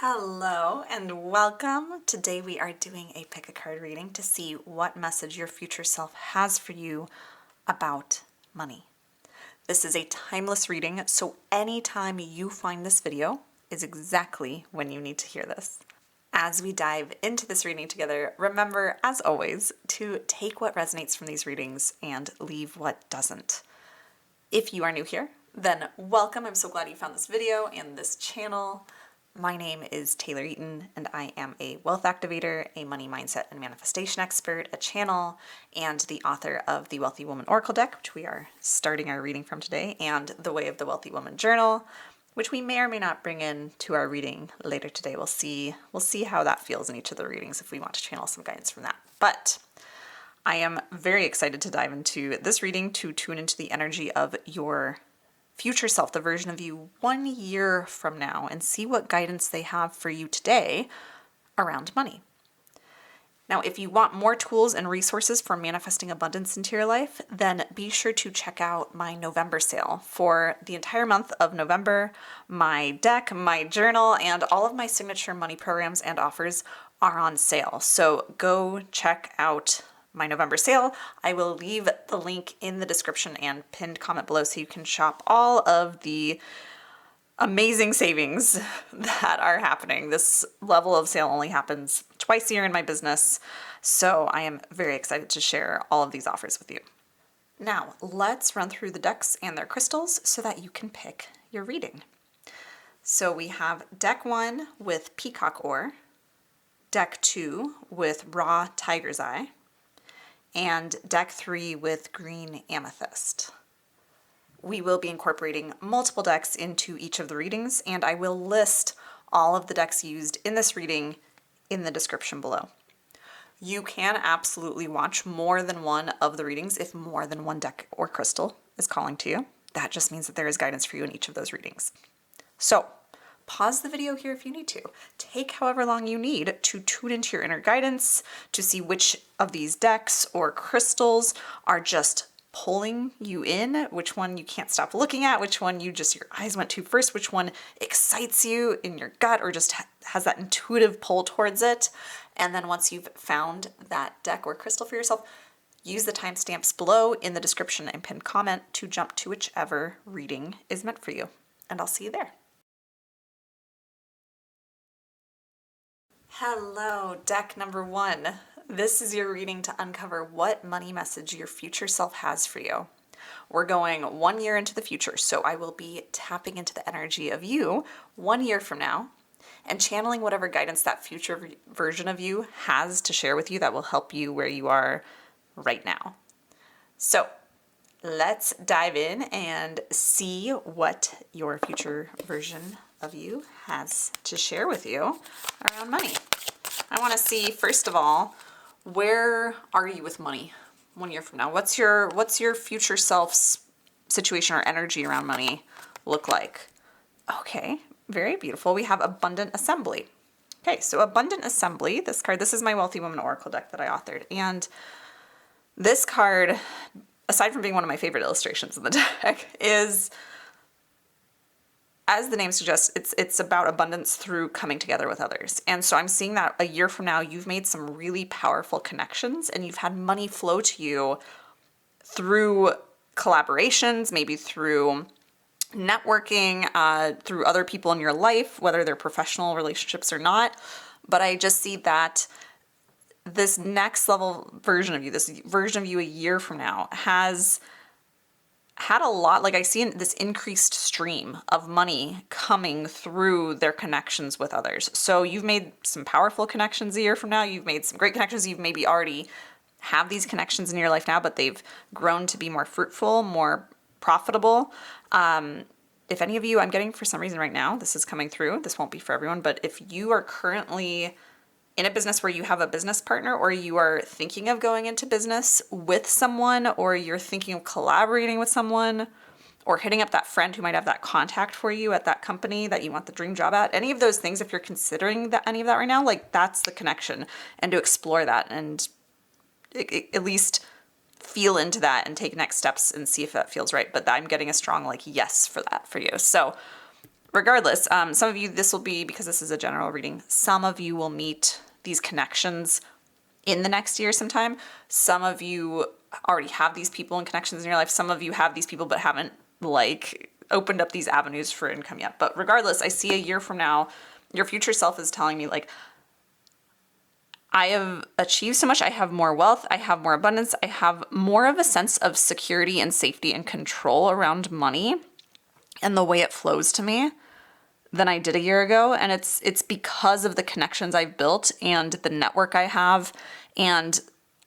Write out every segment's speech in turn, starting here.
Hello and welcome. Today we are doing a pick a card reading to see what message your future self has for you about money. This is a timeless reading, so anytime you find this video is exactly when you need to hear this. As we dive into this reading together, remember, as always, to take what resonates from these readings and leave what doesn't. If you are new here, then welcome. I'm so glad you found this video and this channel. My name is Taylor Eaton, and I am a wealth activator, a money mindset and manifestation expert, a channel, and the author of the Wealthy Woman Oracle deck, which we are starting our reading from today, and the Way of the Wealthy Woman journal, which we may or may not bring in to our reading later today. We'll see how that feels in each of the readings if we want to channel some guidance from that. But I am very excited to dive into this reading to tune into the energy of your future self, the version of you 1 year from now, and see what guidance they have for you today around money. Now, if you want more tools and resources for manifesting abundance into your life, then be sure to check out my November sale. For the entire month of November, my deck, my journal, and all of my signature money programs and offers are on sale. So go check out my November sale. I will leave the link in the description and pinned comment below so you can shop all of the amazing savings that are happening. This level of sale only happens twice a year in my business, so I am very excited to share all of these offers with you. Now, let's run through the decks and their crystals so that you can pick your reading. So we have deck 1 with Peacock Ore, deck 2 with Raw Tiger's Eye, and deck 3 with Green Amethyst. We will be incorporating multiple decks into each of the readings, and I will list all of the decks used in this reading in the description below. You can absolutely watch more than one of the readings if more than one deck or crystal is calling to you. That just means that there is guidance for you in each of those readings. So, pause the video here if you need to. Take however long you need to tune into your inner guidance to see which of these decks or crystals are just pulling you in, which one you can't stop looking at, which one your eyes went to first, which one excites you in your gut or just has that intuitive pull towards it. And then once you've found that deck or crystal for yourself, use the timestamps below in the description and pinned comment to jump to whichever reading is meant for you. And I'll see you there. Hello, deck number 1. This is your reading to uncover what money message your future self has for you. We're going 1 year into the future, so I will be tapping into the energy of you 1 year from now and channeling whatever guidance that future version of you has to share with you that will help you where you are right now. So let's dive in and see what your future version of you has to share with you around money. I want to see, first of all, where are you with money 1 year from now? What's your future self's situation or energy around money look like? Okay, very beautiful. We have Abundant Assembly. Okay, so Abundant Assembly, this is my Wealthy Woman Oracle deck that I authored. And this card, aside from being one of my favorite illustrations in the deck, is, as the name suggests, it's about abundance through coming together with others. And so I'm seeing that a year from now, you've made some really powerful connections and you've had money flow to you through collaborations, maybe through networking, through other people in your life, whether they're professional relationships or not. But I just see that this next level version of you, this version of you a year from now, has had a lot, like I see this increased stream of money coming through their connections with others. So you've made some powerful connections a year from now. You've made some great connections. You've maybe already have these connections in your life now, but they've grown to be more fruitful, more profitable. If any of you, I'm getting for some reason right now, this is coming through. This won't be for everyone, but if you are currently in a business where you have a business partner, or you are thinking of going into business with someone, or you're thinking of collaborating with someone, or hitting up that friend who might have that contact for you at that company that you want the dream job at, any of those things, if you're considering any of that right now, like that's the connection, and to explore that and at least feel into that and take next steps and see if that feels right. But I'm getting a strong yes for that for you. So regardless, some of you, this will be, because this is a general reading, some of you will meet these connections in the next year sometime. Some of you already have these people and connections in your life. Some of you have these people but haven't like opened up these avenues for income yet. But regardless, I see a year from now, your future self is telling me like, I have achieved so much. I have more wealth. I have more abundance. I have more of a sense of security and safety and control around money and the way it flows to me than I did a year ago. And it's because of the connections I've built and the network I have. And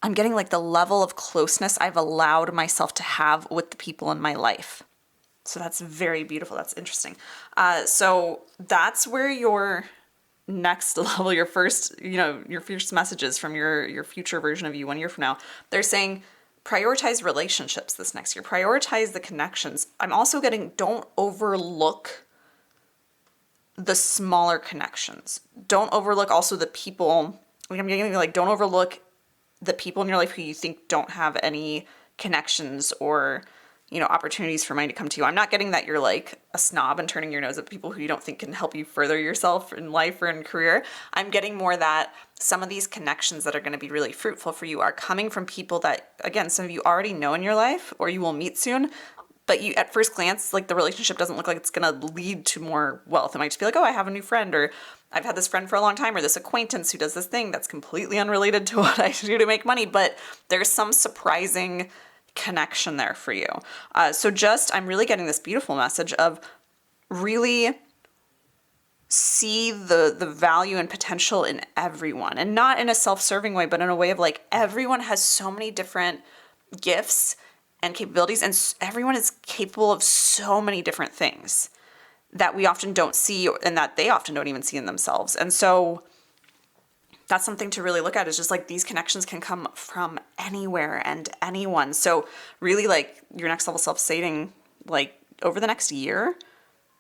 I'm getting like the level of closeness I've allowed myself to have with the people in my life. So that's very beautiful. That's interesting. So that's where your next level, your first messages from your future version of you 1 year from now, they're saying prioritize relationships this next year. Prioritize the connections. I'm also getting, don't overlook the smaller connections. Don't overlook also the people. Like I'm getting like, don't overlook the people in your life who you think don't have any connections or, opportunities for money to come to you. I'm not getting that you're like a snob and turning your nose at people who you don't think can help you further yourself in life or in career. I'm getting more that some of these connections that are going to be really fruitful for you are coming from people that, again, some of you already know in your life or you will meet soon. But you, at first glance, like the relationship doesn't look like it's going to lead to more wealth. It might just be like, oh, I have a new friend, or I've had this friend for a long time, or this acquaintance who does this thing that's completely unrelated to what I do to make money. But there's some surprising connection there for you. So I'm really getting this beautiful message of really see the value and potential in everyone, and not in a self-serving way, but in a way of like, everyone has so many different gifts and capabilities, and everyone is capable of so many different things that we often don't see and that they often don't even see in themselves. And so that's something to really look at, is just like these connections can come from anywhere and anyone. So really like your next level self-stating, like over the next year,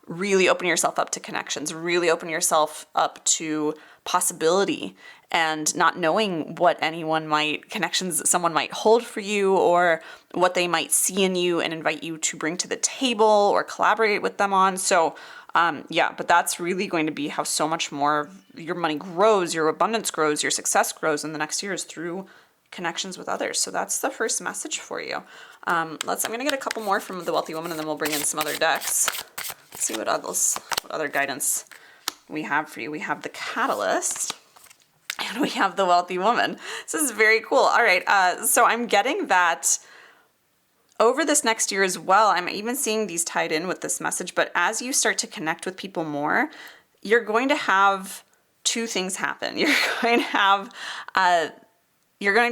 really open yourself up to connections, really open yourself up to possibility and not knowing what connections someone might hold for you or what they might see in you and invite you to bring to the table or collaborate with them on. So but that's really going to be how so much more your money grows, your abundance grows, your success grows in the next years through connections with others. So that's the first message for you. I'm going to get a couple more from the Wealthy Woman, and then we'll bring in some other decks. Let's see what other guidance we have for you. We have the Catalyst, and we have the Wealthy Woman. This is very cool. All right. So I'm getting that over this next year as well, I'm even seeing these tied in with this message, but as you start to connect with people more, you're going to have two things happen. You're going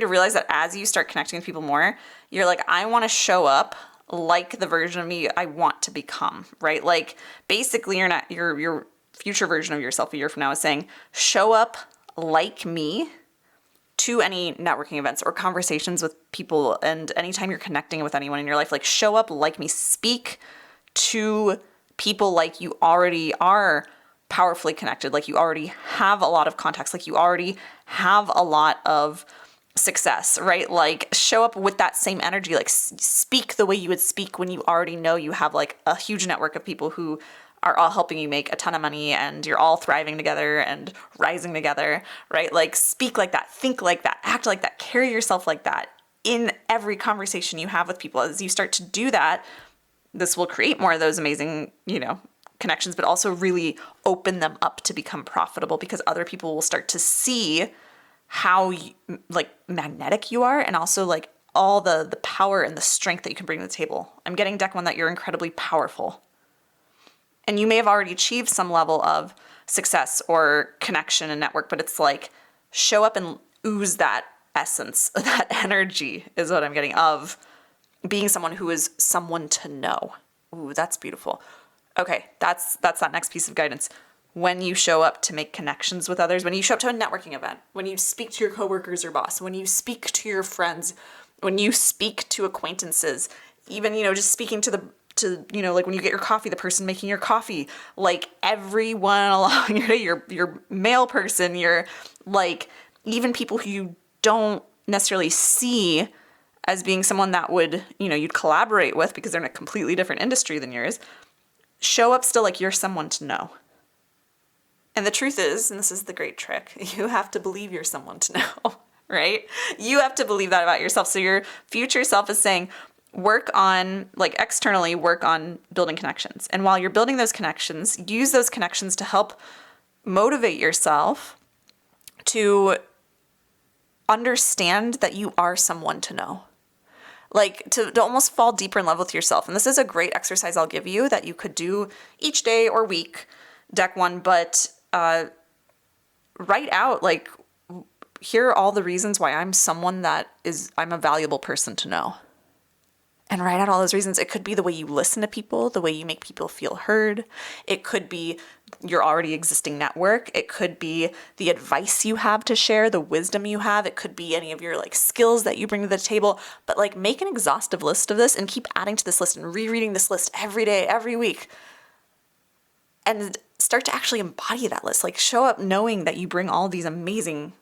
to realize that as you start connecting with people more, you're like, I want to show up like the version of me I want to become, right? Like basically your future version of yourself a year from now is saying, show up like me to any networking events or conversations with people, and anytime you're connecting with anyone in your life, like show up like me, speak to people like you already are powerfully connected, like you already have a lot of contacts, like you already have a lot of success, right? Like show up with that same energy, like speak the way you would speak when you already know you have like a huge network of people who are all helping you make a ton of money and you're all thriving together and rising together, right? Like speak like that, think like that, act like that, carry yourself like that in every conversation you have with people. As you start to do that, this will create more of those amazing, connections, but also really open them up to become profitable, because other people will start to see how magnetic you are, and also like all the power and the strength that you can bring to the table. I'm getting deck one that you're incredibly powerful. And you may have already achieved some level of success or connection and network, but it's like show up and ooze that essence, that energy is what I'm getting of being someone who is someone to know. Ooh, that's beautiful. Okay, that's that next piece of guidance. When you show up to make connections with others, when you show up to a networking event, when you speak to your coworkers or boss, when you speak to your friends, when you speak to acquaintances, even, just speaking to like when you get your coffee, the person making your coffee, like everyone along your day, your mail person, your like even people who you don't necessarily see as being someone that would, you'd collaborate with because they're in a completely different industry than yours. show up still like you're someone to know. And the truth is, and this is the great trick, you have to believe you're someone to know, right? You have to believe that about yourself. So your future self is saying, work on, like externally, work on building connections. And while you're building those connections, use those connections to help motivate yourself to understand that you are someone to know. Like to almost fall deeper in love with yourself. And this is a great exercise I'll give you that you could do each day or week, deck one, but write out, like, here are all the reasons why I'm someone that I'm a valuable person to know. And write out all those reasons. It could be the way you listen to people, the way you make people feel heard. It could be your already existing network. It could be the advice you have to share, the wisdom you have. It could be any of your like skills that you bring to the table. But like make an exhaustive list of this and keep adding to this list and rereading this list every day, every week. And start to actually embody that list. Like show up knowing that you bring all these amazing,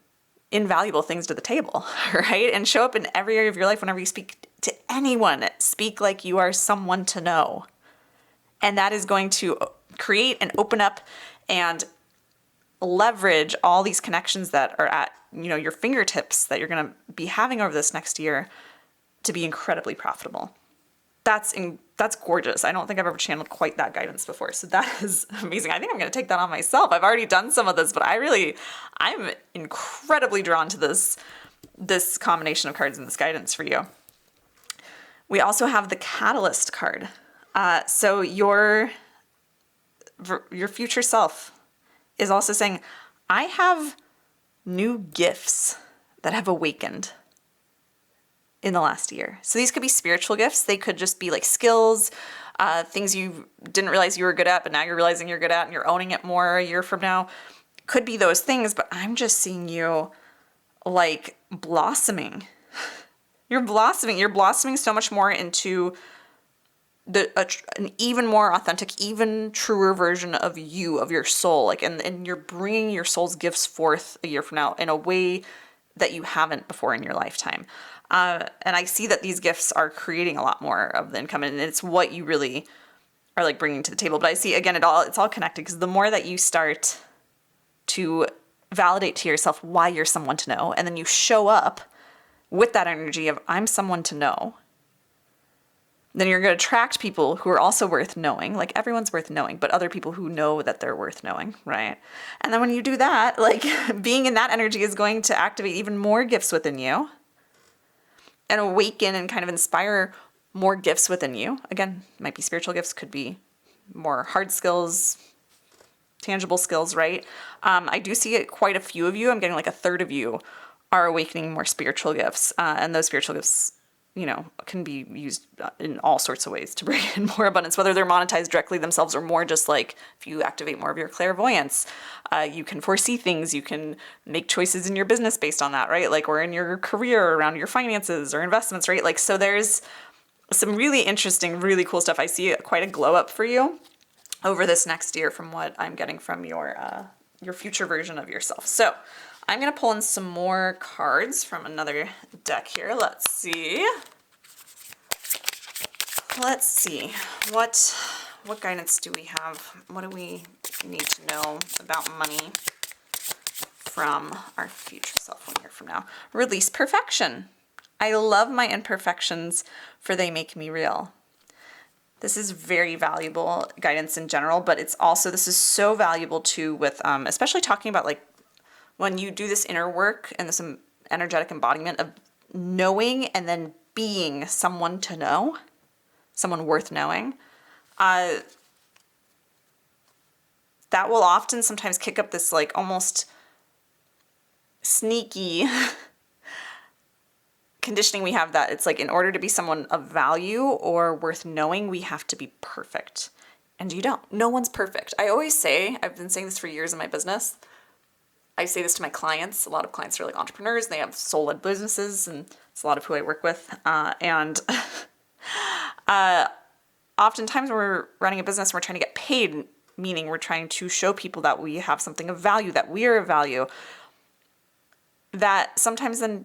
invaluable things to the table, right? And show up in every area of your life whenever you speak to anyone. Speak like you are someone to know. And that is going to create and open up and leverage all these connections that are at, your fingertips that you're going to be having over this next year to be incredibly profitable. That's gorgeous. I don't think I've ever channeled quite that guidance before. So that is amazing. I think I'm going to take that on myself. I've already done some of this, but I'm incredibly drawn to this combination of cards and this guidance for you. We also have the Catalyst card. So your future self is also saying, I have new gifts that have awakened in the last year. So these could be spiritual gifts. They could just be like skills, things you didn't realize you were good at, but now you're realizing you're good at and you're owning it more a year from now. Could be those things, but I'm just seeing you like blossoming. You're blossoming so much more into an even more authentic, even truer version of you, of your soul. Like, and you're bringing your soul's gifts forth a year from now in a way that you haven't before in your lifetime. And I see that these gifts are creating a lot more of the income, and it's what you really are like bringing to the table. But I see, again, it's all connected, because the more that you start to validate to yourself why you're someone to know, and then you show up with that energy of I'm someone to know, then you're going to attract people who are also worth knowing. Like everyone's worth knowing, but other people who know that they're worth knowing, right? And then when you do that, like being in that energy is going to activate even more gifts within you and awaken and kind of inspire more gifts within you. Again, it might be spiritual gifts, could be more hard skills, tangible skills, right? I do see it quite a few of you. I'm getting like a third of you are awakening more spiritual gifts. And those spiritual gifts, can be used in all sorts of ways to bring in more abundance, whether they're monetized directly themselves or more just like if you activate more of your clairvoyance, you can foresee things, you can make choices in your business based on that, right? Like, or in your career around your finances or investments, right? Like, so there's some really interesting, really cool stuff. I see quite a glow up for you over this next year from what I'm getting from your future version of yourself. So I'm going to pull in some more cards from another deck here. Let's see. What guidance do we have? What do we need to know about money from our future self 1 year from now? Release perfection. I love my imperfections, for they make me real. This is very valuable guidance in general, but this is so valuable too with, especially talking about like, when you do this inner work and this energetic embodiment of knowing and then being someone to know, someone worth knowing, that will often sometimes kick up this like almost sneaky conditioning we have that it's like in order to be someone of value or worth knowing, we have to be perfect. And you don't. No one's perfect. I always say, I've been saying this for years in my business, I say this to my clients. A lot of clients are like entrepreneurs. They have soul-led businesses, and it's a lot of who I work with. And oftentimes when we're running a business, we're trying to get paid, meaning we're trying to show people that we have something of value, that we are of value. That sometimes then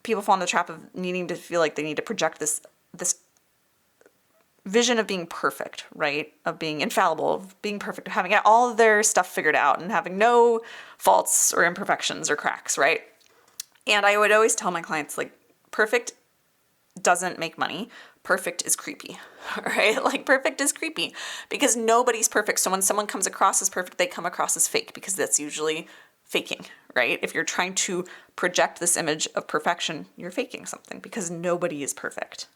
people fall into the trap of needing to feel like they need to project this vision of being perfect, right? Of being infallible, of being perfect, of having all of their stuff figured out and having no faults or imperfections or cracks, right? And I would always tell my clients, like, perfect doesn't make money. Perfect is creepy, right? Like, perfect is creepy because nobody's perfect. So when someone comes across as perfect, they come across as fake because that's usually faking, right? If you're trying to project this image of perfection, you're faking something because nobody is perfect.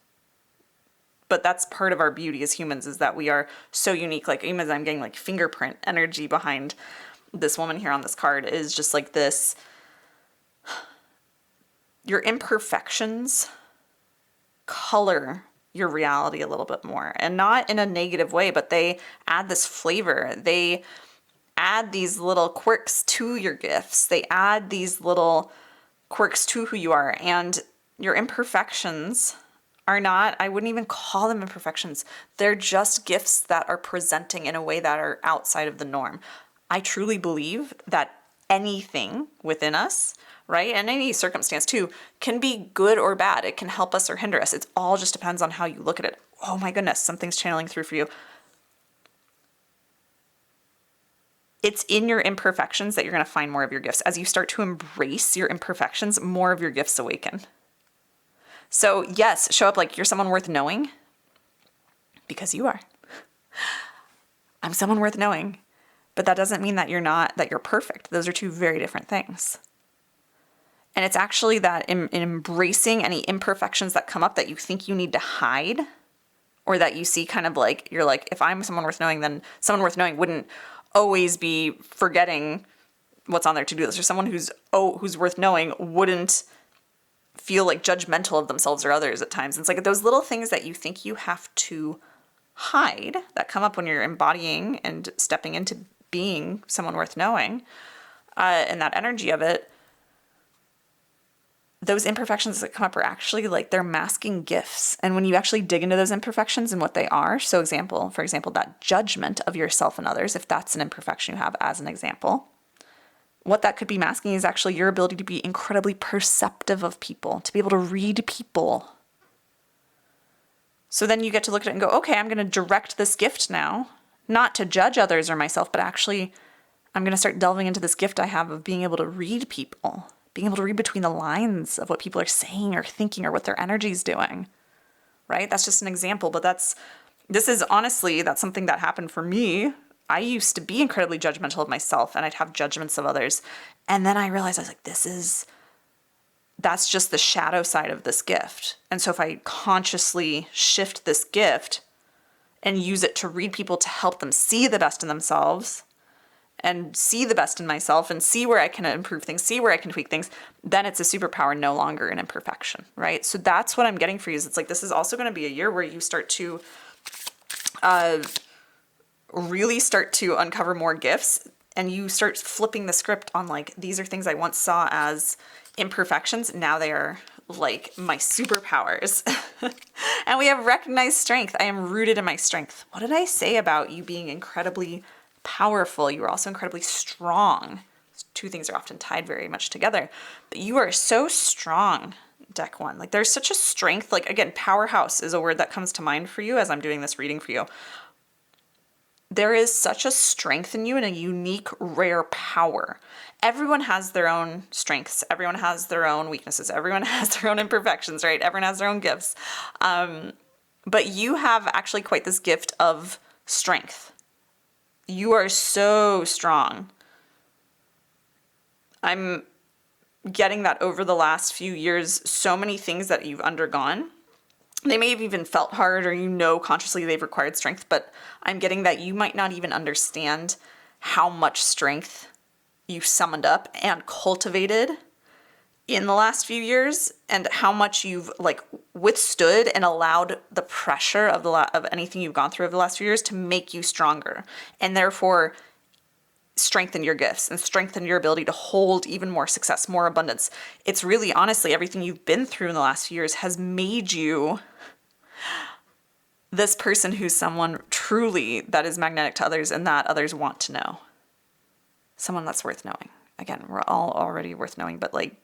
But that's part of our beauty as humans, is that we are so unique. Like, even as I'm getting like fingerprint energy behind this woman here on this card, is just like this, your imperfections color your reality a little bit more, and not in a negative way, but they add this flavor. They add these little quirks to your gifts. They add these little quirks to who you are. And your imperfections are not, I wouldn't even call them imperfections. They're just gifts that are presenting in a way that are outside of the norm. I truly believe that anything within us, right, and any circumstance too, can be good or bad. It can help us or hinder us. It all just depends on how you look at it. Oh my goodness, something's channeling through for you. It's in your imperfections that you're going to find more of your gifts. As you start to embrace your imperfections, more of your gifts awaken. So yes, show up like you're someone worth knowing, because you are. I'm someone worth knowing, but that doesn't mean that you're perfect. Those are two very different things. And it's actually that in embracing any imperfections that come up that you think you need to hide, or that you see kind of like, you're like, if I'm someone worth knowing, then someone worth knowing wouldn't always be forgetting what's on their to-do list, or someone who's worth knowing wouldn't feel like judgmental of themselves or others at times. And it's like those little things that you think you have to hide that come up when you're embodying and stepping into being someone worth knowing, and that energy of it. Those imperfections that come up are actually like, they're masking gifts. And when you actually dig into those imperfections and what they are, so for example, that judgment of yourself and others, if that's an imperfection you have as an example, what that could be masking is actually your ability to be incredibly perceptive of people, to be able to read people. So then you get to look at it and go, okay, I'm going to direct this gift now, not to judge others or myself, but actually I'm going to start delving into this gift I have of being able to read people, being able to read between the lines of what people are saying or thinking or what their energy is doing, right? That's just an example, but that's something that happened for me. I used to be incredibly judgmental of myself, and I'd have judgments of others. And then I realized, I was like, that's just the shadow side of this gift. And so if I consciously shift this gift and use it to read people, to help them see the best in themselves and see the best in myself and see where I can improve things, see where I can tweak things, then it's a superpower, no longer an imperfection, right? So that's what I'm getting for you. Is it's like, this is also going to be a year where you start to really start to uncover more gifts, and you start flipping the script on like, these are things I once saw as imperfections. Now they are like my superpowers. And we have recognized strength. I am rooted in my strength. What did I say about you being incredibly powerful? You are also incredibly strong. Two things are often tied very much together, but you are so strong, deck one. Like, there's such a strength. Like, again, powerhouse is a word that comes to mind for you as I'm doing this reading for you. There is such a strength in you and a unique, rare power. Everyone has their own strengths. Everyone has their own weaknesses. Everyone has their own imperfections, right? Everyone has their own gifts. But you have actually quite this gift of strength. You are so strong. I'm getting that over the last few years, so many things that you've undergone, they may have even felt hard, or consciously they've required strength, but I'm getting that you might not even understand how much strength you've summoned up and cultivated in the last few years, and how much you've like withstood and allowed the pressure of anything you've gone through over the last few years to make you stronger, and therefore strengthen your gifts and strengthen your ability to hold even more success, more abundance. It's really, honestly, everything you've been through in the last few years has made you this person who's someone truly that is magnetic to others and that others want to know. Someone that's worth knowing. Again, we're all already worth knowing, but like,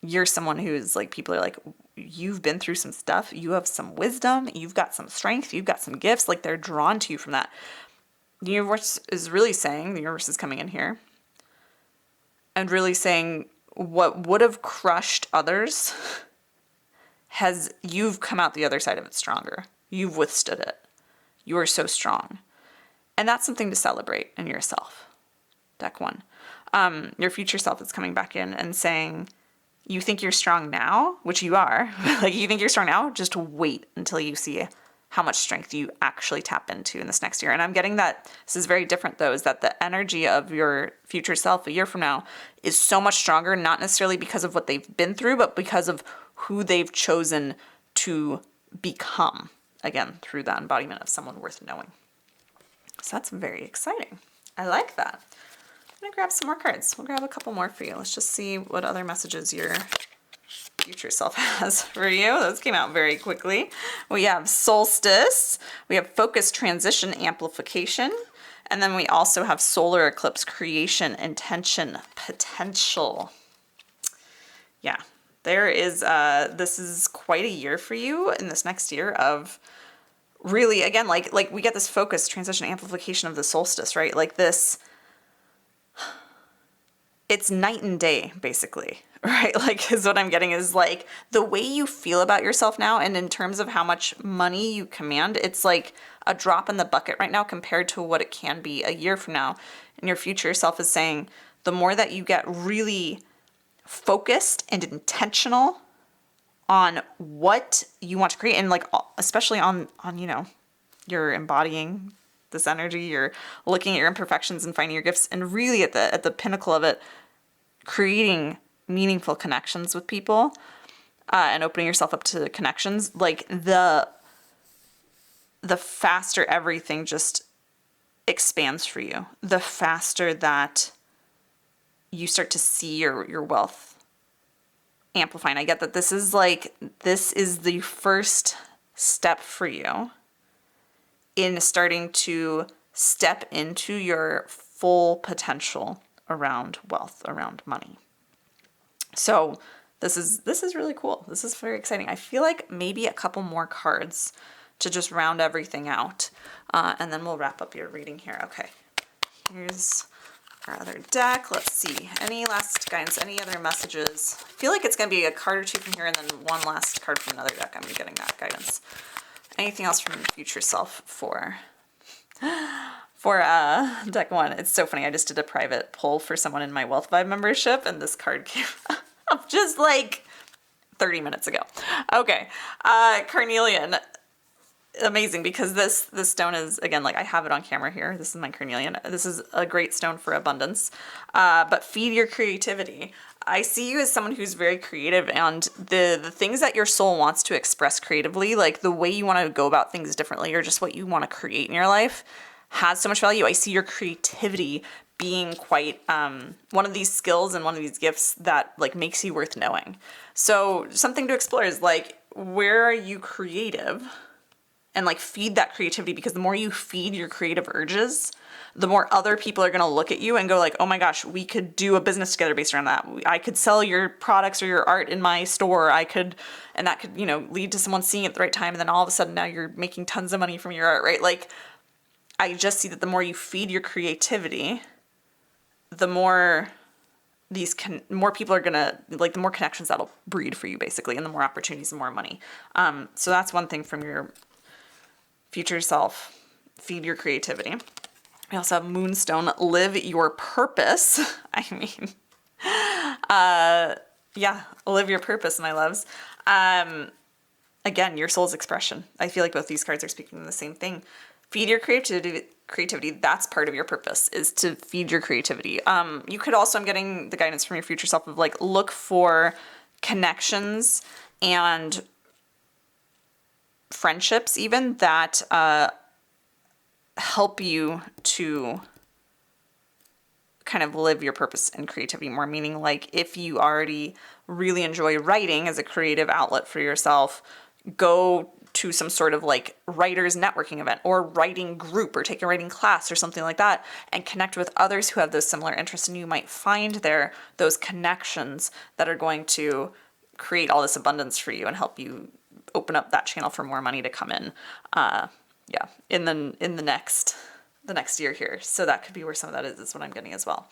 you're someone who's like, people are like, you've been through some stuff. You have some wisdom. You've got some strength. You've got some gifts. Like, they're drawn to you from that. The universe is really saying, the universe is coming in here and really saying what would have crushed others you've come out the other side of it stronger. You've withstood it. You are so strong. And that's something to celebrate in yourself. Deck 1. Your future self is coming back in and saying, you think you're strong now, which you are. Like, you think you're strong now, just wait until you see how much strength you actually tap into in this next year. And I'm getting that this is very different, though, is that the energy of your future self a year from now is so much stronger, not necessarily because of what they've been through, but because of who they've chosen to become, again, through that embodiment of someone worth knowing. So that's very exciting. I like that. I'm going to grab some more cards. We'll grab a couple more for you. Let's just see what other messages your future self has for you. Those came out very quickly. We have solstice. We have focus, transition, amplification. And then we also have solar eclipse, creation, intention, potential. Yeah, there is, this is quite a year for you in this next year of really, again, like we get this focus, transition, amplification of the solstice, right? Like this, it's night and day, basically, right? Like, is what I'm getting is like the way you feel about yourself now, and in terms of how much money you command, it's like a drop in the bucket right now compared to what it can be a year from now. And your future self is saying the more that you get really focused and intentional on what you want to create, and like especially on you know, you're embodying this energy, you're looking at your imperfections and finding your gifts, and really at the pinnacle of it, creating meaningful connections with people, and opening yourself up to connections, like the faster everything just expands for you, the faster that you start to see your wealth amplifying. I get that this is the first step for you in starting to step into your full potential around wealth, around money. So this is really cool. This is very exciting. I feel like maybe a couple more cards to just round everything out, and then we'll wrap up your reading here. Okay, here's our other deck. Let's see. Any last guidance? Any other messages? I feel like it's going to be a card or two from here and then one last card from another deck. I'm getting that guidance. Anything else from your future self for deck 1? It's so funny. I just did a private poll for someone in my Wealth Vibe membership, and this card came up just like 30 minutes ago. Okay. Carnelian. Amazing, because this stone is, again, like I have it on camera here. This is my carnelian. This is a great stone for abundance. But feed your creativity. I see you as someone who's very creative, and the things that your soul wants to express creatively, like the way you want to go about things differently, or just what you want to create in your life, has so much value. I see your creativity being quite one of these skills and one of these gifts that like makes you worth knowing. So something to explore is like, where are you creative? And like feed that creativity, because the more you feed your creative urges, the more other people are going to look at you and go like, oh my gosh, we could do a business together based around that. I could sell your products or your art in my store. And that could, you know, lead to someone seeing it at the right time. And then all of a sudden now you're making tons of money from your art, right? Like, I just see that the more you feed your creativity, the more more people are going to, like, the more connections that'll breed for you basically, and the more opportunities and more money. So that's one thing from your future self. Feed your creativity. We also have Moonstone, live your purpose. I mean, yeah, live your purpose, my loves. Again, your soul's expression. I feel like both these cards are speaking to the same thing. Feed your creativity. That's part of your purpose, is to feed your creativity. You could also, I'm getting the guidance from your future self of like, look for connections and friendships even that help you to kind of live your purpose and creativity more. Meaning, like, if you already really enjoy writing as a creative outlet for yourself, go to some sort of like writers networking event or writing group, or take a writing class or something like that, and connect with others who have those similar interests, and you might find there those connections that are going to create all this abundance for you and help you open up that channel for more money to come in. Yeah, in the next year here. So that could be where some of that is what I'm getting as well.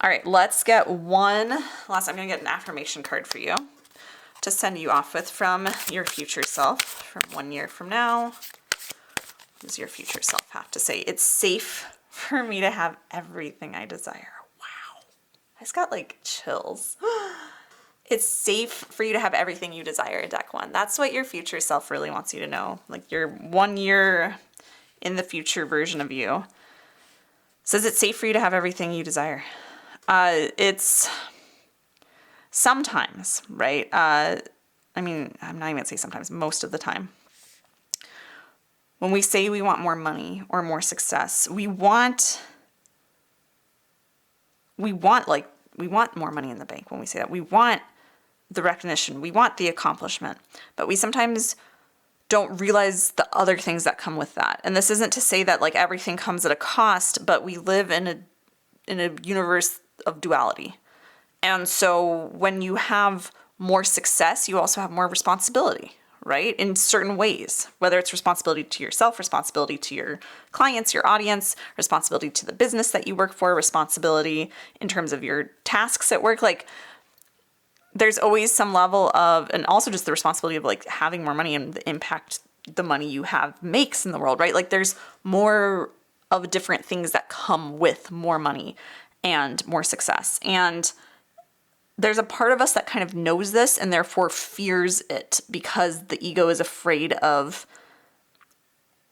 All right, let's get one last. I'm gonna get an affirmation card for you to send you off with from your future self from 1 year from now. What does your future self have to say? It's safe for me to have everything I desire. Wow, I just got like chills. It's safe for you to have everything you desire, deck 1. That's what your future self really wants you to know. Like your 1 year in the future version of you says it's safe for you to have everything you desire. It's sometimes, right? I mean, I'm not even gonna say sometimes, most of the time. When we say we want more money or more success, we want more money in the bank when we say that. We want the recognition, we want the accomplishment, but we sometimes don't realize the other things that come with that. And this isn't to say that like everything comes at a cost, but we live in a universe of duality. And so when you have more success, you also have more responsibility, right? In certain ways, whether it's responsibility to yourself, responsibility to your clients, your audience, responsibility to the business that you work for, responsibility in terms of your tasks at work. Like there's always some level of, and also just the responsibility of like having more money and the impact the money you have makes in the world, right? Like there's more of different things that come with more money and more success. And there's a part of us that kind of knows this and therefore fears it because the ego is afraid of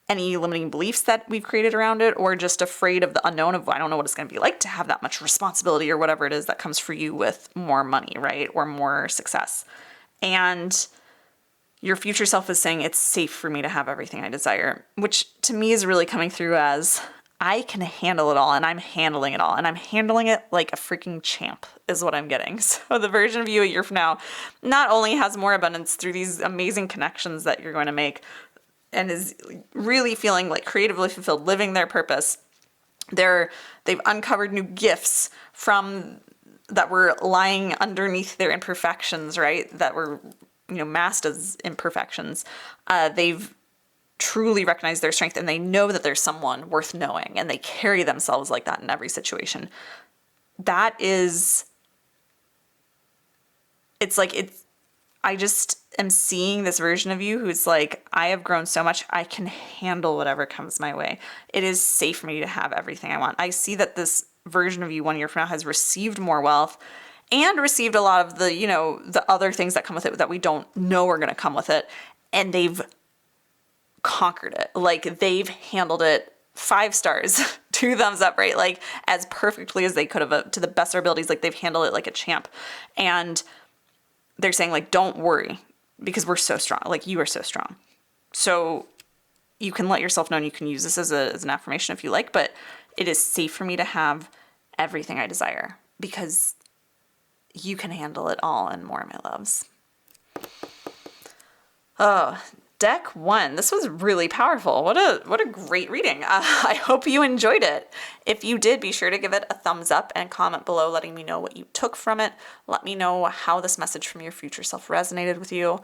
any limiting beliefs that we've created around it, or just afraid of the unknown of, I don't know what it's going to be like to have that much responsibility or whatever it is that comes for you with more money, right? Or more success. And your future self is saying it's safe for me to have everything I desire, which to me is really coming through as I can handle it all and I'm handling it all and I'm handling it like a freaking champ is what I'm getting. So the version of you a year from now not only has more abundance through these amazing connections that you're going to make and is really feeling like creatively fulfilled, living their purpose. They've uncovered new gifts from that were lying underneath their imperfections, right? That were, masked as imperfections. They've truly recognized their strength and they know that there's someone worth knowing and they carry themselves like that in every situation. I just am seeing this version of you who's like, I have grown so much, I can handle whatever comes my way. It is safe for me to have everything I want. I see that this version of you 1 year from now has received more wealth and received a lot of the, the other things that come with it that we don't know are going to come with it. And they've conquered it. Like they've handled it 5 stars, 2 thumbs up, right? Like as perfectly as they could have to the best of their abilities. Like they've handled it like a champ. And they're saying like, don't worry because we're so strong. Like you are so strong. So you can let yourself know and you can use this as an affirmation if you like, but it is safe for me to have everything I desire because you can handle it all and more, my loves. Oh, deck 1. This was really powerful. What a great reading. I hope you enjoyed it. If you did, be sure to give it a thumbs up and comment below letting me know what you took from it. Let me know how this message from your future self resonated with you.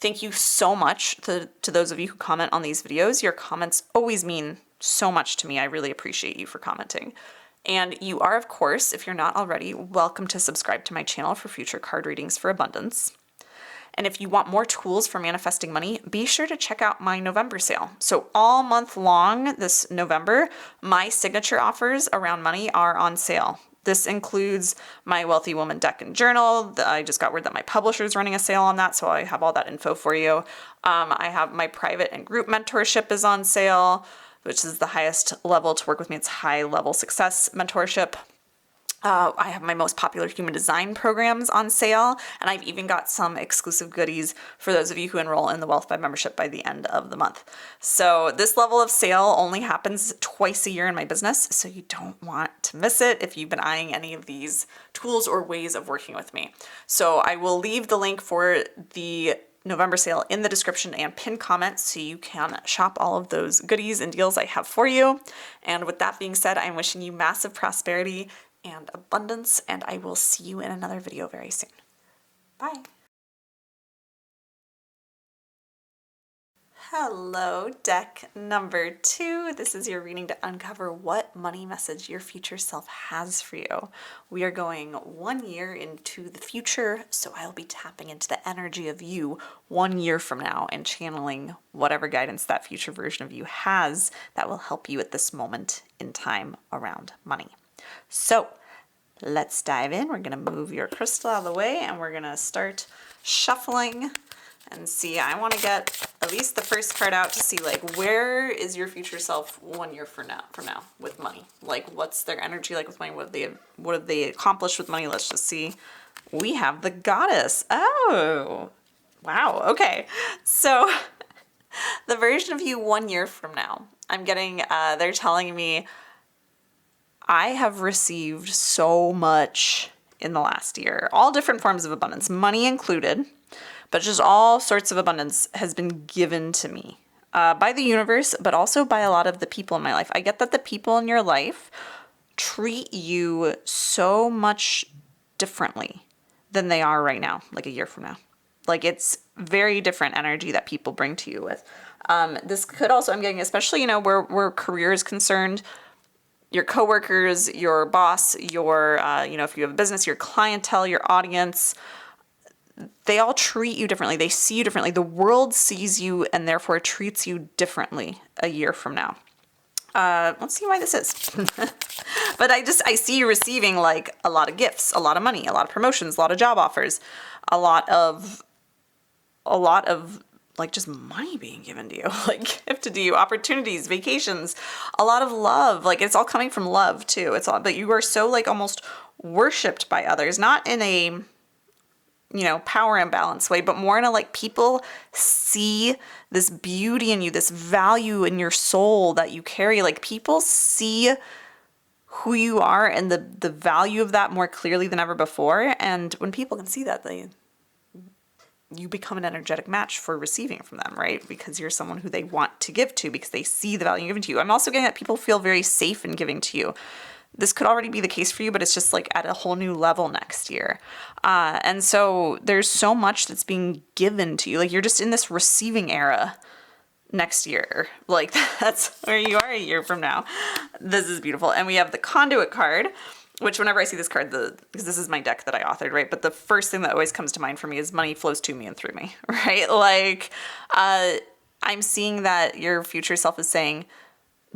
Thank you so much to those of you who comment on these videos. Your comments always mean so much to me. I really appreciate you for commenting. And you are, of course, if you're not already, welcome to subscribe to my channel for future card readings for abundance. And if you want more tools for manifesting money, be sure to check out my November sale. So all month long this November, my signature offers around money are on sale. This includes my Wealthy Woman deck and journal. I just got word that my publisher is running a sale on that, so I have all that info for you. I have my private and group mentorship is on sale, which is the highest level to work with me. It's high level success mentorship. I have my most popular human design programs on sale, and I've even got some exclusive goodies for those of you who enroll in the Wealth by membership by the end of the month. So this level of sale only happens twice a year in my business, so you don't want to miss it if you've been eyeing any of these tools or ways of working with me. So I will leave the link for the November sale in the description and pinned comment so you can shop all of those goodies and deals I have for you. And with that being said, I'm wishing you massive prosperity and abundance, and I will see you in another video very soon. Bye. Hello, deck number 2. This is your reading to uncover what money message your future self has for you. We are going 1 year into the future, so I'll be tapping into the energy of you 1 year from now and channeling whatever guidance that future version of you has that will help you at this moment in time around money. So let's dive in. We're going to move your crystal out of the way and we're going to start shuffling and see. I want to get at least the first card out to see, like, where is your future self 1 year from now with money? Like, what's their energy like with money? What have they accomplished with money? Let's just see. We have the Goddess. Oh, wow. Okay. So the version of you 1 year from now, I'm getting, they're telling me, I have received so much in the last year, all different forms of abundance, money included, but just all sorts of abundance has been given to me by the universe, but also by a lot of the people in my life. I get that the people in your life treat you so much differently than they are right now, like a year from now. Like, it's very different energy that people bring to you with. This could also, I'm getting, especially, where career is concerned, your coworkers, your boss, your, if you have a business, your clientele, your audience, they all treat you differently. They see you differently. The world sees you and therefore treats you differently a year from now. Let's see why this is. But I see you receiving like a lot of gifts, a lot of money, a lot of promotions, a lot of job offers, a lot of like just money being given to you, like gifted to you, opportunities, vacations, a lot of love. Like, it's all coming from love too. It's all, but you are so like almost worshipped by others, not in a, power imbalance way, but more in a, like, people see this beauty in you, this value in your soul that you carry. Like, people see who you are and the value of that more clearly than ever before. And when people can see that, you become an energetic match for receiving from them, right? Because you're someone who they want to give to because they see the value given to you. I'm also getting that people feel very safe in giving to you. This could already be the case for you, but it's just like at a whole new level next year. And so there's so much that's being given to you. Like, you're just in this receiving era next year. Like, that's where you are a year from now. This is beautiful. And we have the Conduit card, which whenever I see this card, because this is my deck that I authored, right? But the first thing that always comes to mind for me is money flows to me and through me, right? Like, I'm seeing that your future self is saying,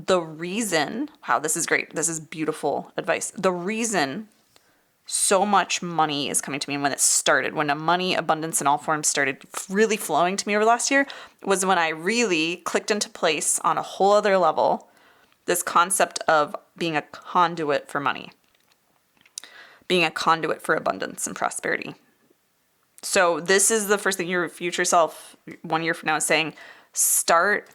the reason, wow, this is great. This is beautiful advice. The reason so much money is coming to me, and when it started, when the money abundance in all forms started really flowing to me over the last year, was when I really clicked into place on a whole other level this concept of being a conduit for money, being a conduit for abundance and prosperity. So this is the first thing your future self 1 year from now is saying, start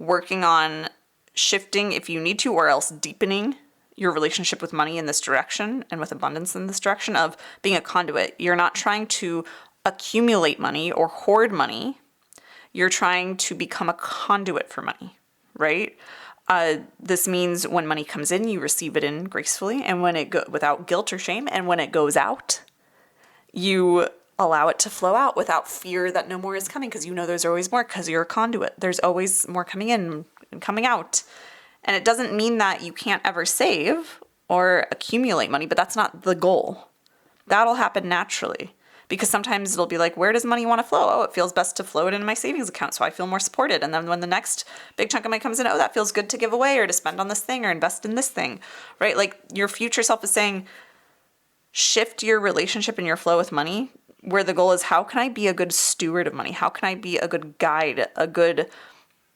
working on shifting if you need to, or else deepening your relationship with money in this direction and with abundance in this direction of being a conduit. You're not trying to accumulate money or hoard money. You're trying to become a conduit for money, right? This means when money comes in, you receive it in gracefully, and when it without guilt or shame, and when it goes out, you allow it to flow out without fear that no more is coming, because there's always more, because you're a conduit. There's always more coming in and coming out. And it doesn't mean that you can't ever save or accumulate money, but that's not the goal. That'll happen naturally, because sometimes it'll be like, where does money want to flow? Oh, it feels best to flow it into my savings account, so I feel more supported. And then when the next big chunk of money comes in, oh, that feels good to give away or to spend on this thing or invest in this thing, right? Like, your future self is saying, shift your relationship and your flow with money, where the goal is, how can I be a good steward of money? How can I be a good guide, a good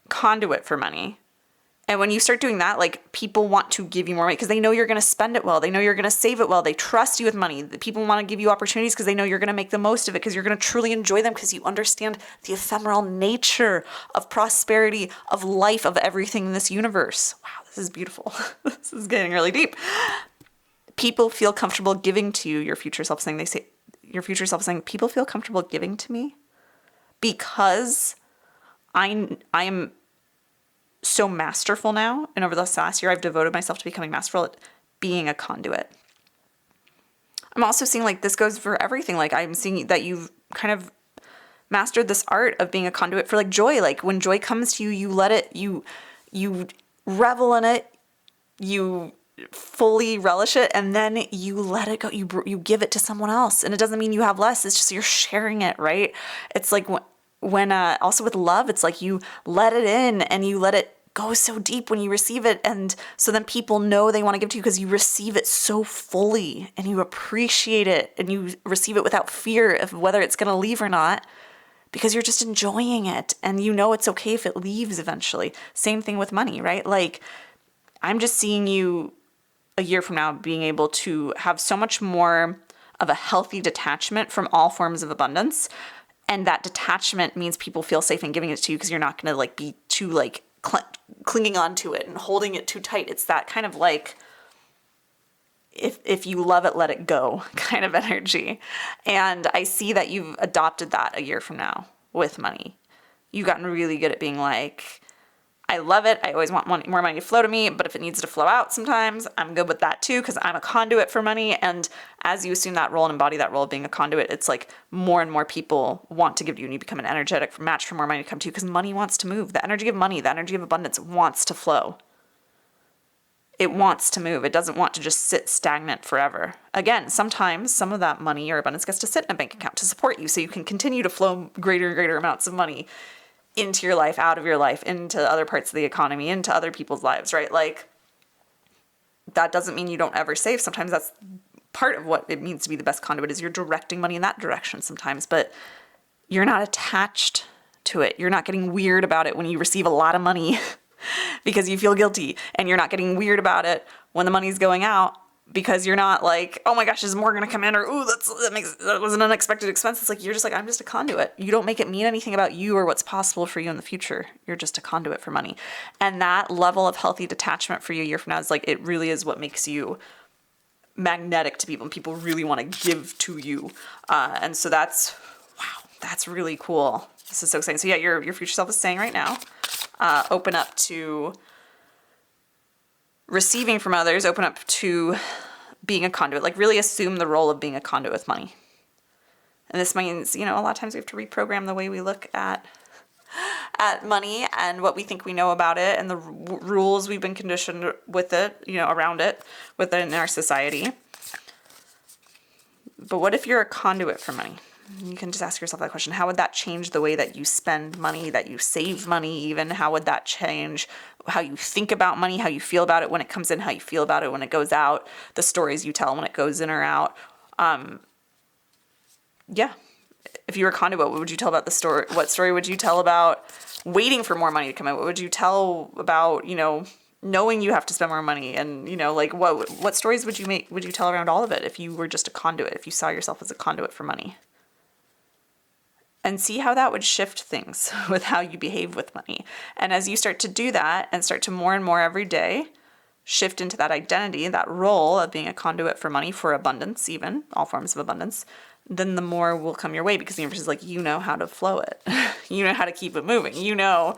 conduit for money? And when you start doing that, like, people want to give you more money because they know you're going to spend it well. They know you're going to save it well. They trust you with money. The people want to give you opportunities because they know you're going to make the most of it, because you're going to truly enjoy them, because you understand the ephemeral nature of prosperity, of life, of everything in this universe. Wow, this is beautiful. This is getting really deep. People feel comfortable giving to you, your future self saying, your future self saying, people feel comfortable giving to me because I am so masterful now, and over this last year, I've devoted myself to becoming masterful at being a conduit. I'm also seeing, like, this goes for everything. Like, I'm seeing that you've kind of mastered this art of being a conduit for like joy. Like when joy comes to you, you let it, you revel in it, you fully relish it, and then you let it go. You give it to someone else, and it doesn't mean you have less. It's just you're sharing it, right? It's like when also with love, it's like you let it in and you let it go so deep when you receive it, and so then people know they want to give to you because you receive it so fully and you appreciate it and you receive it without fear of whether it's going to leave or not, because you're just enjoying it and you know it's okay if it leaves eventually. Same thing with money, right? Like I'm just seeing you a year from now being able to have so much more of a healthy detachment from all forms of abundance. And that detachment means people feel safe in giving it to you because you're not going to like be too like clinging on to it and holding it too tight. It's that kind of like, if you love it, let it go kind of energy. And I see that you've adopted that a year from now with money. You've gotten really good at being like, I love it. I always want more money to flow to me, but if it needs to flow out sometimes, I'm good with that too, because I'm a conduit for money. And as you assume that role and embody that role of being a conduit, it's like more and more people want to give you, and you become an energetic match for more money to come to you, because money wants to move. The energy of money, the energy of abundance wants to flow. It wants to move. It doesn't want to just sit stagnant forever. Again, sometimes some of that money or abundance gets to sit in a bank account to support you so you can continue to flow greater and greater amounts of money into your life, out of your life, into other parts of the economy, into other people's lives, right? Like, that doesn't mean you don't ever save. Sometimes that's part of what it means to be the best conduit, is you're directing money in that direction sometimes, but you're not attached to it. You're not getting weird about it when you receive a lot of money because you feel guilty, and you're not getting weird about it when the money's going out because you're not like, oh my gosh, is more going to come in, or ooh, that was an unexpected expense. It's like, you're just like, I'm just a conduit. You don't make it mean anything about you or what's possible for you in the future. You're just a conduit for money. And that level of healthy detachment for you a year from now is like, it really is what makes you magnetic to people, and people really want to give to you. And so that's really cool. This is so exciting. So yeah, your future self is saying right now, open up to receiving from others, open up to being a conduit, like really assume the role of being a conduit with money. And this means, a lot of times we have to reprogram the way we look at money and what we think we know about it and the rules we've been conditioned with it, around it within our society. But what if you're a conduit for money? You can just ask yourself that question. How would that change the way that you spend money, that you save money even? How would that change how you think about money, how you feel about it when it comes in, how you feel about it when it goes out, the stories you tell when it goes in or out? If you were a conduit, what would you tell about the story? What story would you tell about waiting for more money to come in? What would you tell about, knowing you have to spend more money? And, what stories would you tell around all of it if you were just a conduit, if you saw yourself as a conduit for money? And see how that would shift things with how you behave with money. And as you start to do that and start to more and more every day shift into that identity, that role of being a conduit for money, for abundance, even all forms of abundance, then the more will come your way, because the universe is like, you know how to flow it. You know how to keep it moving. You know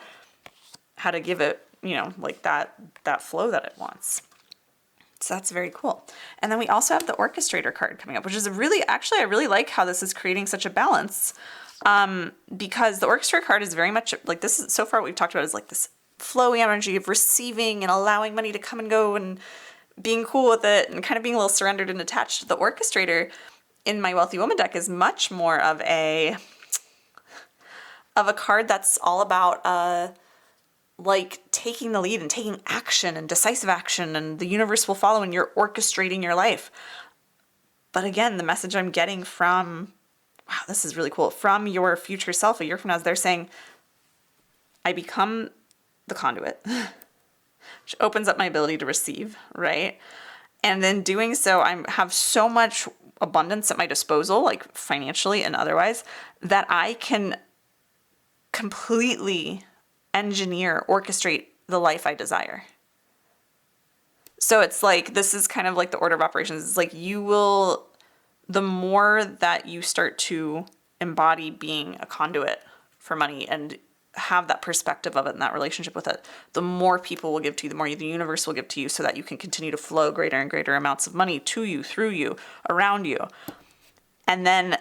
how to give it, like that flow that it wants. So that's very cool. And then we also have the orchestrator card coming up, which is I really like how this is creating such a balance. Because the orchestrator card is very much like this is so far what we've talked about is like this flowy energy of receiving and allowing money to come and go and being cool with it and kind of being a little surrendered and attached. The orchestrator in my Wealthy Woman deck is much more of a card that's all about like taking the lead and taking action and decisive action, and the universe will follow and you're orchestrating your life. But again, the message I'm getting from, wow, this is really cool, from your future self a year from now is they're saying, I become the conduit, which opens up my ability to receive, right? And then doing so, I have so much abundance at my disposal, like financially and otherwise, that I can completely engineer, orchestrate the life I desire. So it's like, this is kind of like the order of operations. It's like the more that you start to embody being a conduit for money and have that perspective of it and that relationship with it, the more people will give to you, the more the universe will give to you, so that you can continue to flow greater and greater amounts of money to you, through you, around you. And then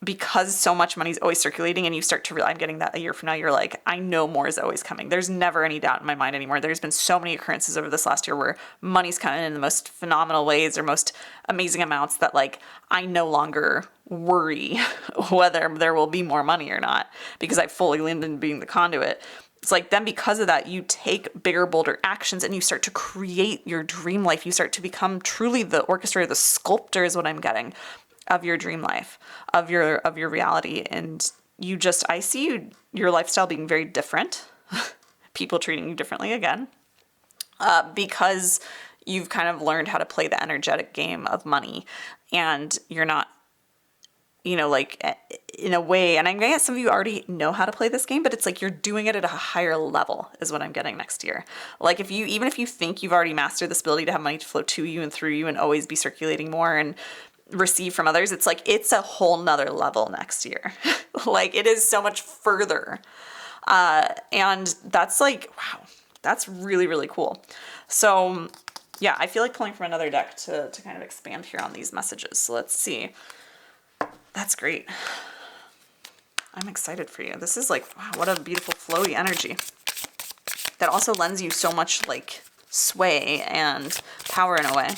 because so much money is always circulating and you start to realize, I'm getting that a year from now, you're like, I know more is always coming. There's never any doubt in my mind anymore. There's been so many occurrences over this last year where money's coming in the most phenomenal ways or most amazing amounts that like, I no longer worry whether there will be more money or not because I fully leaned into being the conduit. It's like then because of that, you take bigger, bolder actions and you start to create your dream life. You start to become truly the orchestrator, the sculptor is what I'm getting of your dream life, of your reality. And you just, I see your lifestyle being very different, people treating you differently again, because you've kind of learned how to play the energetic game of money and you're not, like in a way, and I guess some of you already know how to play this game, but it's like you're doing it at a higher level is what I'm getting next year. Like even if you think you've already mastered this ability to have money to flow to you and through you and always be circulating more and receive from others, it's like it's a whole nother level next year. Like it is so much further. And that's like, wow, that's really, really cool. So yeah, I feel like pulling from another deck to kind of expand here on these messages. So let's see. That's great. I'm excited for you. This is like, wow, what a beautiful flowy energy that also lends you so much like sway and power in a way.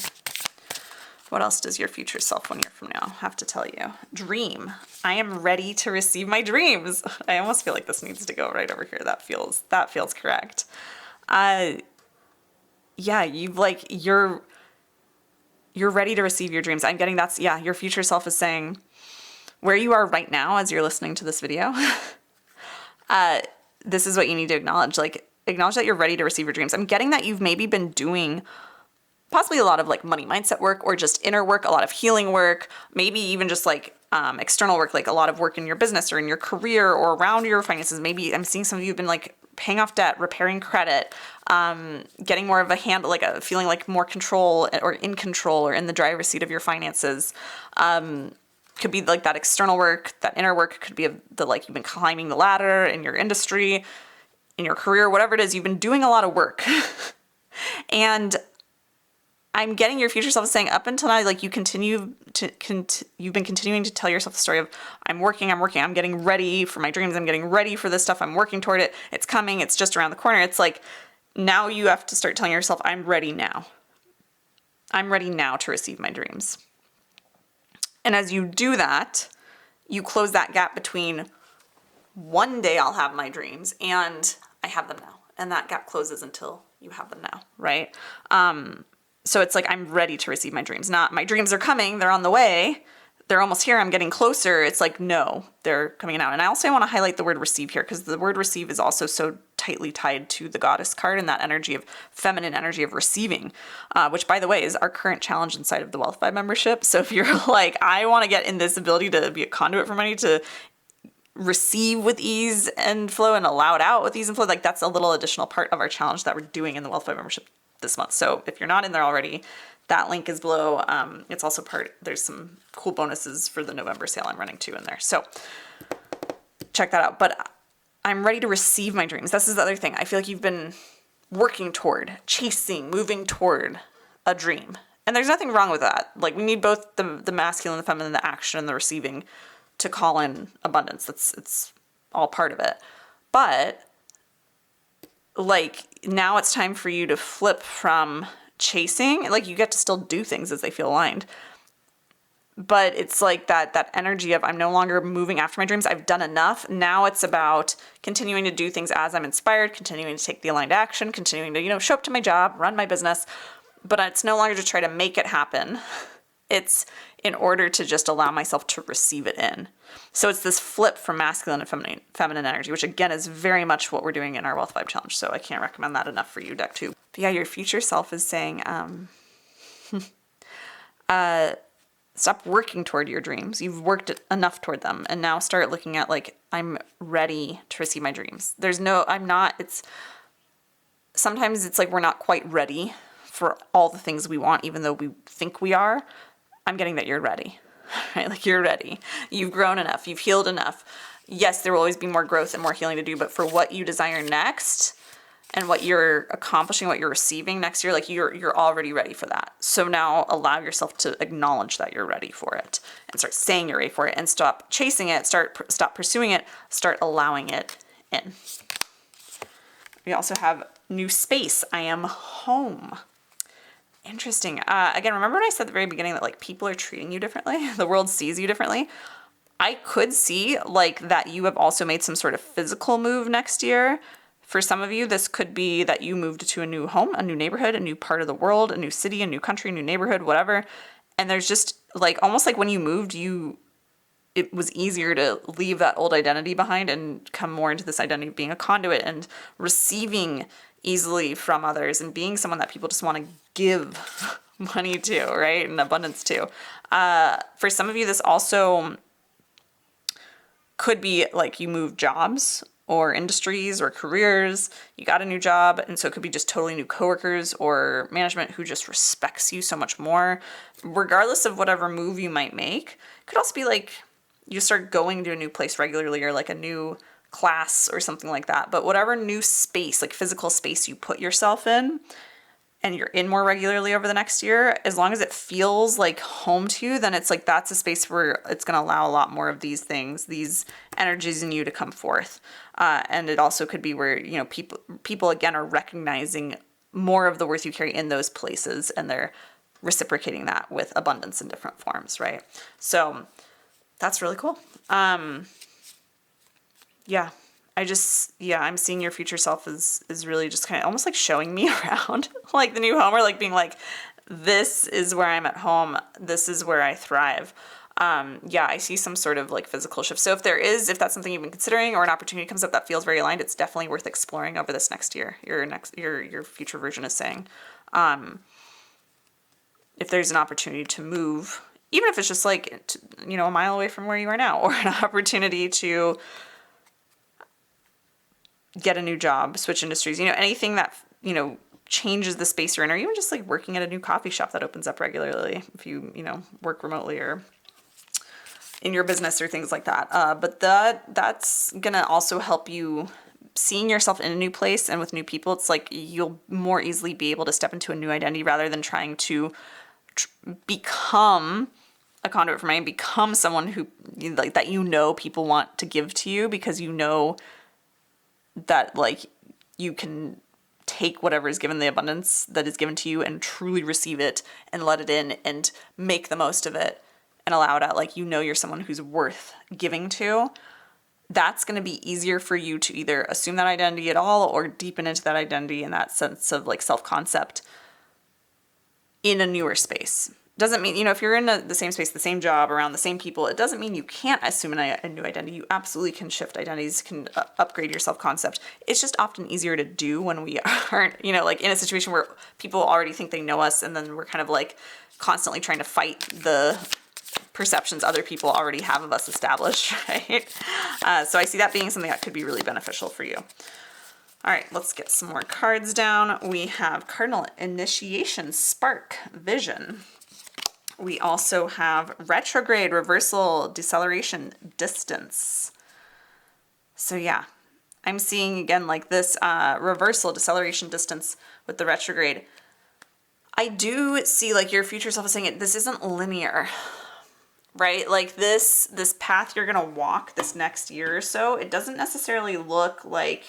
What else does your future self 1 year from now have to tell you? Dream. I am ready to receive my dreams. I almost feel like this needs to go right over here. That feels correct. Yeah, you're ready to receive your dreams. I'm getting that's, yeah, your future self is saying where you are right now as you're listening to this video. This is what you need to acknowledge. Like acknowledge that you're ready to receive your dreams. I'm getting that you've maybe been doing possibly a lot of like money mindset work or just inner work, a lot of healing work, maybe even just like external work, like a lot of work in your business or in your career or around your finances. Maybe I'm seeing some of you have been like paying off debt, repairing credit, getting more of a handle, like a feeling like more control or in control or in the driver's seat of your finances. Could be like that external work, that inner work could be like you've been climbing the ladder in your industry, in your career, whatever it is, you've been doing a lot of work. And I'm getting your future self saying up until now, like you've been continuing to tell yourself the story of I'm working, I'm getting ready for my dreams. I'm getting ready for this stuff. I'm working toward it. It's coming. It's just around the corner. It's like, now you have to start telling yourself, I'm ready now. I'm ready now to receive my dreams. And as you do that, you close that gap between one day I'll have my dreams and I have them now. And that gap closes until you have them now, right? So it's like, I'm ready to receive my dreams. Not my dreams are coming, they're on the way, they're almost here, I'm getting closer. It's like, no, they're coming out. And I also want to highlight the word receive here because the word receive is also so tightly tied to the goddess card and that energy of feminine energy of receiving, which by the way is our current challenge inside of the Wealth Vibe membership. So if you're like, I want to get in this ability to be a conduit for money, to receive with ease and flow and allow it out with ease and flow, like that's a little additional part of our challenge that we're doing in the Wealth Vibe membership this month. So if you're not in there already, that link is below. It's also there's some cool bonuses for the November sale I'm running too in there. So check that out. But I'm ready to receive my dreams. This is the other thing. I feel like you've been working toward, chasing, moving toward a dream. And there's nothing wrong with that. Like we need both the masculine, the feminine, the action, and the receiving to call in abundance. It's all part of it. But like now it's time for you to flip from chasing, like you get to still do things as they feel aligned. But it's like that energy of I'm no longer moving after my dreams. I've done enough. Now it's about continuing to do things as I'm inspired, continuing to take the aligned action, continuing to, show up to my job, run my business. But it's no longer to try to make it happen. It's in order to just allow myself to receive it in. So it's this flip from masculine and feminine energy, which again is very much what we're doing in our Wealth Vibe Challenge. So I can't recommend that enough for you, deck 2. But yeah, your future self is saying, stop working toward your dreams. You've worked enough toward them. And now start looking at like, I'm ready to receive my dreams. Sometimes it's like we're not quite ready for all the things we want, even though we think we are. I'm getting that you're ready, right? Like you're ready. You've grown enough. You've healed enough. Yes, there will always be more growth and more healing to do, but for what you desire next, and what you're accomplishing, what you're receiving next year, like you're already ready for that. So now allow yourself to acknowledge that you're ready for it and start saying you're ready for it and stop chasing it, stop pursuing it, start allowing it in. We also have new space. I am home. Interesting. Again, remember when I said at the very beginning that like people are treating you differently? The world sees you differently. I could see like that you have also made some sort of physical move next year. For some of you, this could be that you moved to a new home, a new neighborhood, a new part of the world, a new city, a new country, a new neighborhood, whatever. And there's just like, almost like when you moved, it was easier to leave that old identity behind and come more into this identity of being a conduit and receiving easily from others and being someone that people just want to give money to, right? And abundance to. For some of you, this also could be like you moved jobs or industries or careers, you got a new job, and so it could be just totally new coworkers or management who just respects you so much more. Regardless of whatever move you might make, it could also be like you start going to a new place regularly or like a new class or something like that. But whatever new space, like physical space you put yourself in, and you're in more regularly over the next year, as long as it feels like home to you, then it's like that's a space where it's going to allow a lot more of these things, these energies in you to come forth. And it also could be where, you know, people again are recognizing more of the worth you carry in those places, and they're reciprocating that with abundance in different forms, right? So that's really cool. Yeah. I'm seeing your future self is really just kind of almost like showing me around like the new home, or like being like, this is where I'm at home. This is where I thrive. I see some sort of like physical shift. So if that's something you've been considering or an opportunity comes up that feels very aligned, it's definitely worth exploring over this next year. Your future version is saying, if there's an opportunity to move, even if it's just like, a mile away from where you are now, or an opportunity to get a new job, switch industries, anything that, changes the space you're in, or even just like working at a new coffee shop that opens up regularly if you, work remotely or in your business or things like that. But that's going to also help you seeing yourself in a new place and with new people. It's like you'll more easily be able to step into a new identity rather than trying to become a conduit for money, become someone who like that, people want to give to you because that like you can take whatever is given, the abundance that is given to you, and truly receive it and let it in and make the most of it and allow it out. Like, you're someone who's worth giving to. That's going to be easier for you to either assume that identity at all or deepen into that identity and that sense of like self-concept in a newer space. Doesn't mean, if you're in the same space, the same job, around the same people, it doesn't mean you can't assume a new identity. You absolutely can shift identities, can upgrade your self-concept. It's just often easier to do when we aren't, like in a situation where people already think they know us, and then we're kind of like constantly trying to fight the perceptions other people already have of us established, right? So I see that being something that could be really beneficial for you. All right, let's get some more cards down. We have Cardinal Initiation, Spark, Vision. We also have Retrograde, Reversal, Deceleration, Distance. So yeah, I'm seeing again like this reversal, deceleration, distance with the retrograde. I do see like your future self is saying this isn't linear, right? Like this path you're going to walk this next year or so, it doesn't necessarily look like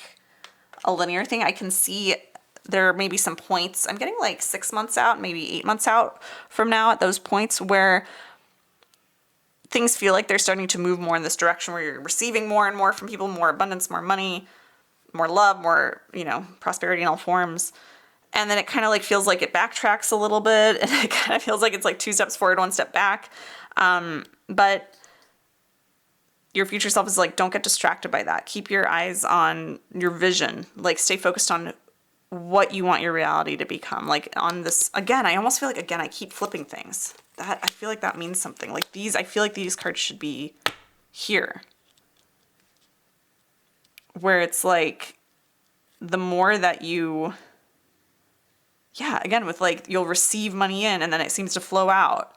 a linear thing. I can see there may be some points, I'm getting like 6 months out, maybe 8 months out from now at those points where things feel like they're starting to move more in this direction where you're receiving more and more from people, more abundance, more money, more love, more, prosperity in all forms. And then it kind of like feels like it backtracks a little bit, and it kind of feels like it's like 2 steps forward, 1 step back. But your future self is like, don't get distracted by that. Keep your eyes on your vision. Like, stay focused on what you want your reality to become. Like on this, again, I almost feel like, again, I keep flipping things. That I feel like that means something. Like I feel like these cards should be here. Where it's like, the more that you, again, with like, you'll receive money in and then it seems to flow out.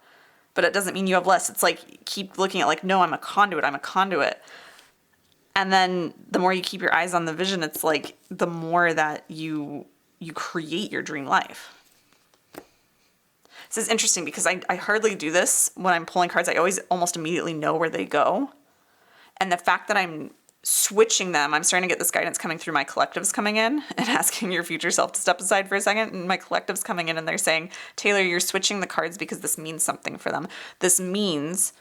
But it doesn't mean you have less. It's like, keep looking at like, no, I'm a conduit. And then the more you keep your eyes on the vision, it's like the more that you create your dream life. This is interesting because I hardly do this when I'm pulling cards. I always almost immediately know where they go. And the fact that I'm switching them, I'm starting to get this guidance coming through my collectives coming in and asking your future self to step aside for a second. And my collectives coming in and they're saying, Taylor, you're switching the cards because this means something for them. This means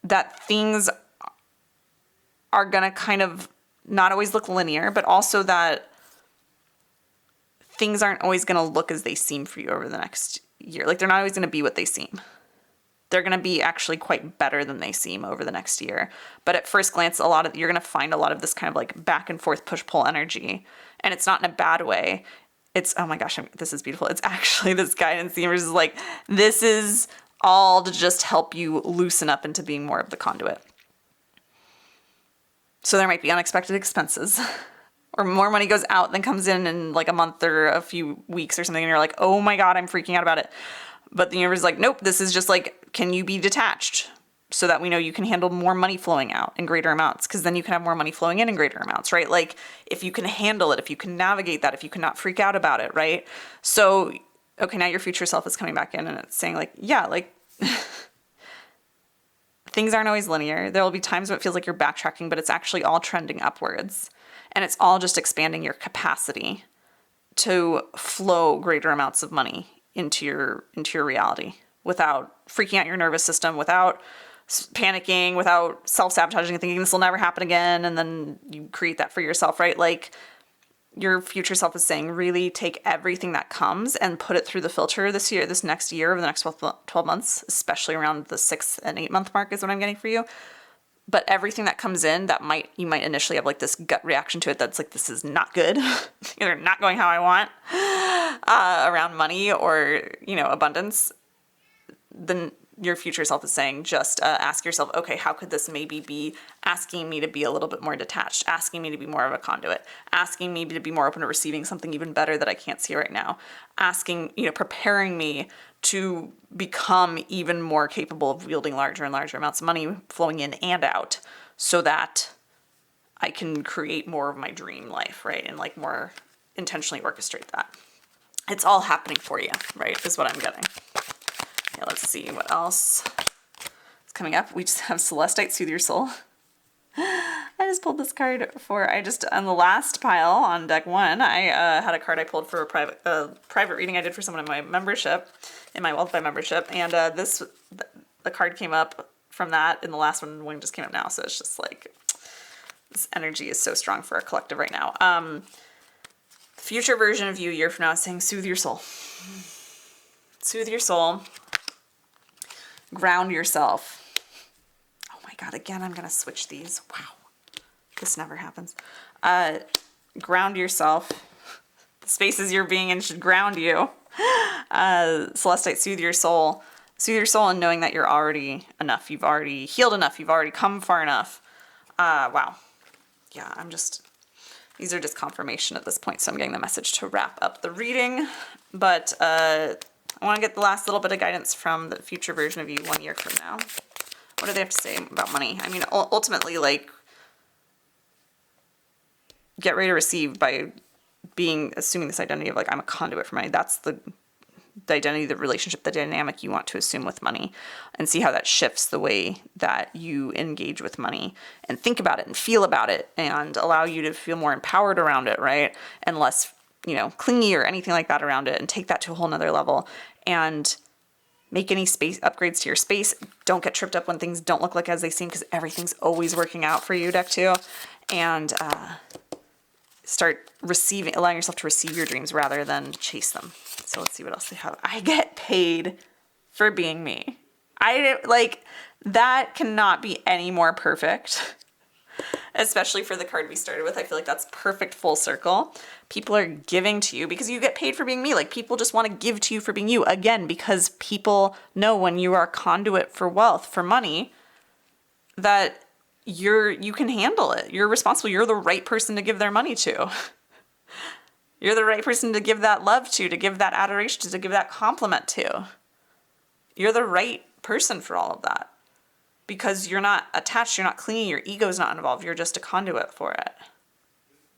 that things are going to kind of not always look linear, but also that things aren't always going to look as they seem for you over the next year. Like, they're not always going to be what they seem. They're going to be actually quite better than they seem over the next year. But at first glance, you're going to find a lot of this kind of like back and forth push-pull energy. And it's not in a bad way. It's, oh my gosh, this is beautiful. It's actually this guidance. The universe is like, this is all to just help you loosen up into being more of the conduit. So there might be unexpected expenses. Or more money goes out than comes in like a month or a few weeks or something. And you're like, oh my God, I'm freaking out about it. But the universe is like, nope, this is just like, can you be detached so that we know you can handle more money flowing out in greater amounts? Because then you can have more money flowing in greater amounts, right? Like, if you can handle it, if you can navigate that, if you cannot freak out about it, right? So, okay, now your future self is coming back in and it's saying like, yeah, like things aren't always linear. There will be times when it feels like you're backtracking, but it's actually all trending upwards. And it's all just expanding your capacity to flow greater amounts of money into your reality without freaking out your nervous system, without panicking, without self-sabotaging and thinking this will never happen again. And then you create that for yourself, right? Like, your future self is saying, really take everything that comes and put it through the filter this next year, over the next 12 months, especially around the 6 and 8 month mark is what I'm getting for you. But everything that comes in that you might initially have like this gut reaction to it that's like, this is not good. Either not going how I want around money or, abundance. Then your future self is saying, just ask yourself, okay, how could this maybe be asking me to be a little bit more detached, asking me to be more of a conduit, asking me to be more open to receiving something even better that I can't see right now, preparing me to become even more capable of wielding larger and larger amounts of money flowing in and out so that I can create more of my dream life, right? And like more intentionally orchestrate that. It's all happening for you, right? Is what I'm getting. Yeah, let's see what else is coming up. We just have Celestite, Soothe Your Soul. I just pulled this card on the last pile on deck 1, I had a card I pulled for a private reading I did for someone in my membership, in my Wealth by membership, and the card came up from that in the last one just came up now, so it's just like, this energy is so strong for our collective right now. Future version of you a year from now is saying, soothe your soul. Soothe your soul. Ground yourself. Oh my God, again, I'm going to switch these. Wow. This never happens. Ground yourself. The spaces you're being in should ground you. Celestite, soothe your soul. Soothe your soul in knowing that you're already enough. You've already healed enough. You've already come far enough. Wow. Yeah, these are just confirmation at this point, so I'm getting the message to wrap up the reading. But I want to get the last little bit of guidance from the future version of you 1 year from now. What do they have to say about money? I mean, ultimately, like, get ready to receive by assuming this identity of like, I'm a conduit for money. That's the identity, the relationship, the dynamic you want to assume with money, and see how that shifts the way that you engage with money and think about it and feel about it and allow you to feel more empowered around it, right? And less, clingy or anything like that around it, and take that to a whole nother level and make any space upgrades to your space. Don't get tripped up when things don't look like as they seem, because everything's always working out for you, deck 2. And start allowing yourself to receive your dreams rather than chase them. So let's see what else they have. I get paid for being me. That cannot be any more perfect, especially for the card we started with. I feel like that's perfect full circle. People are giving to you because you get paid for being me. Like, people just want to give to you for being you. Again, because people know when you are a conduit for wealth, for money, that you can handle it. You're responsible. You're the right person to give their money to. You're the right person to give that love to give that adoration to give that compliment to. You're the right person for all of that. because you're not attached, you're not clinging, your ego's not involved, you're just a conduit for it.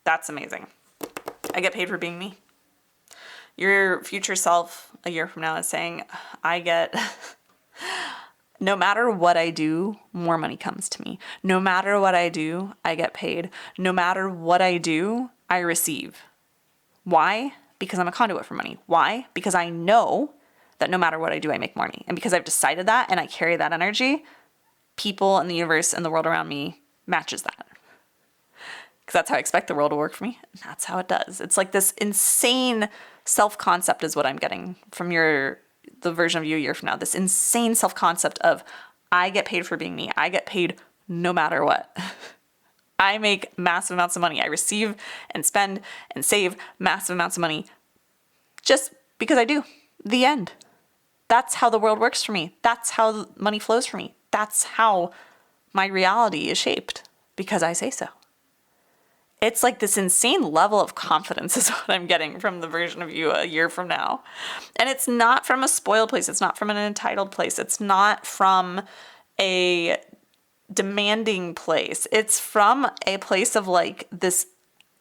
That's amazing. I get paid for being me. Your future self a year from now is saying, no matter what I do, more money comes to me. No matter what I do, I get paid. No matter what I do, I receive. Why? Because I'm a conduit for money. Why? Because I know that no matter what I do, I make money. And because I've decided that and I carry that energy, people in the universe and the world around me matches that. Because that's how I expect the world to work for me. And that's how it does. It's like this insane self-concept is what I'm getting from the version of you a year from now. This insane self-concept of I get paid for being me. I get paid no matter what. I make massive amounts of money. I receive and spend and save massive amounts of money just because I do. The end. That's how the world works for me. That's how money flows for me. That's how my reality is shaped because I say so. It's like this insane level of confidence is what I'm getting from the version of you a year from now. And it's not from a spoiled place. It's not from an entitled place. It's not from a demanding place. It's from a place of like this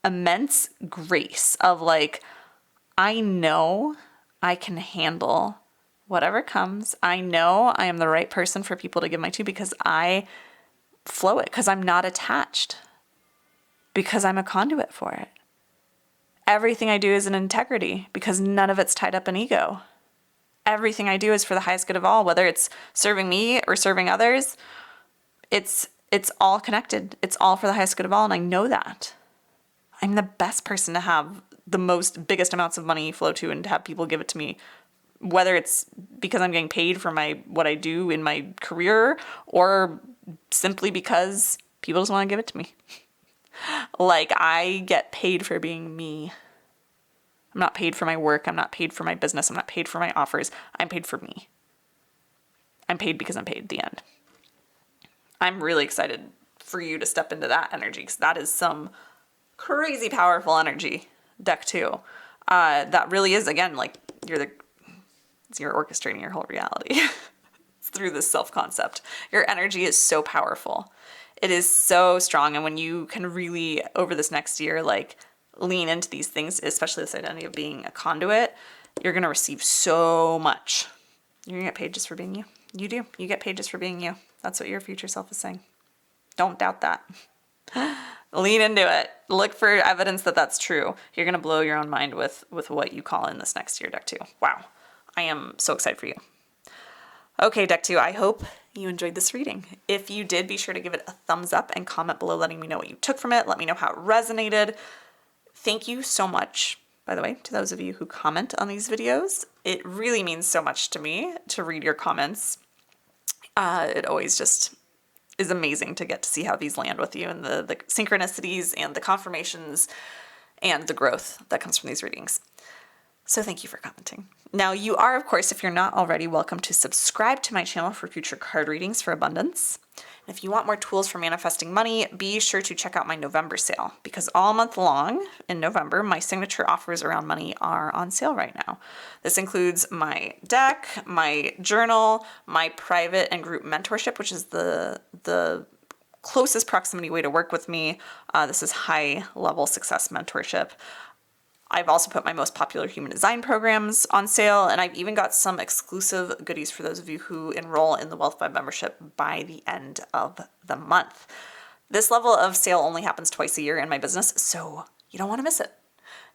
immense grace of like, I know I can handle whatever comes. I know I am the right person for people to give my to because I flow it, because I'm not attached, because I'm a conduit for it. Everything I do is in integrity because none of it's tied up in ego. Everything I do is for the highest good of all, whether it's serving me or serving others. It's all connected. It's all for the highest good of all, and I know that. I'm the best person to have the biggest amounts of money flow to and to have people give it to me, whether it's because I'm getting paid for what I do in my career or simply because people just want to give it to me. Like, I get paid for being me. I'm not paid for my work. I'm not paid for my business. I'm not paid for my offers. I'm paid for me. I'm paid because I'm paid. The end. I'm really excited for you to step into that energy because that is some crazy powerful energy, deck 2. That really is, again, like you're orchestrating your whole reality. It's through this self-concept. Your energy is so powerful. It is so strong. And when you can really, over this next year, like lean into these things, especially this identity of being a conduit, you're going to receive so much. You're going to get paid just for being you. You do. You get paid just for being you. That's what your future self is saying. Don't doubt that. Lean into it. Look for evidence that that's true. You're going to blow your own mind with what you call in this next year, deck 2. Wow. I am so excited for you. Okay, deck 2, I hope you enjoyed this reading. If you did, be sure to give it a thumbs up and comment below letting me know what you took from it. Let me know how it resonated. Thank you so much, by the way, to those of you who comment on these videos. It really means so much to me to read your comments. It always just is amazing to get to see how these land with you and the synchronicities and the confirmations and the growth that comes from these readings. So thank you for commenting. Now you are, of course, if you're not already, welcome to subscribe to my channel for future card readings for abundance. And if you want more tools for manifesting money, be sure to check out my November sale because all month long in November, my signature offers around money are on sale right now. This includes my deck, my journal, my private and group mentorship, which is the closest proximity way to work with me. This is high level success mentorship. I've also put my most popular human design programs on sale, and I've even got some exclusive goodies for those of you who enroll in the Wealth Vibe membership by the end of the month. This level of sale only happens twice a year in my business, so you don't want to miss it.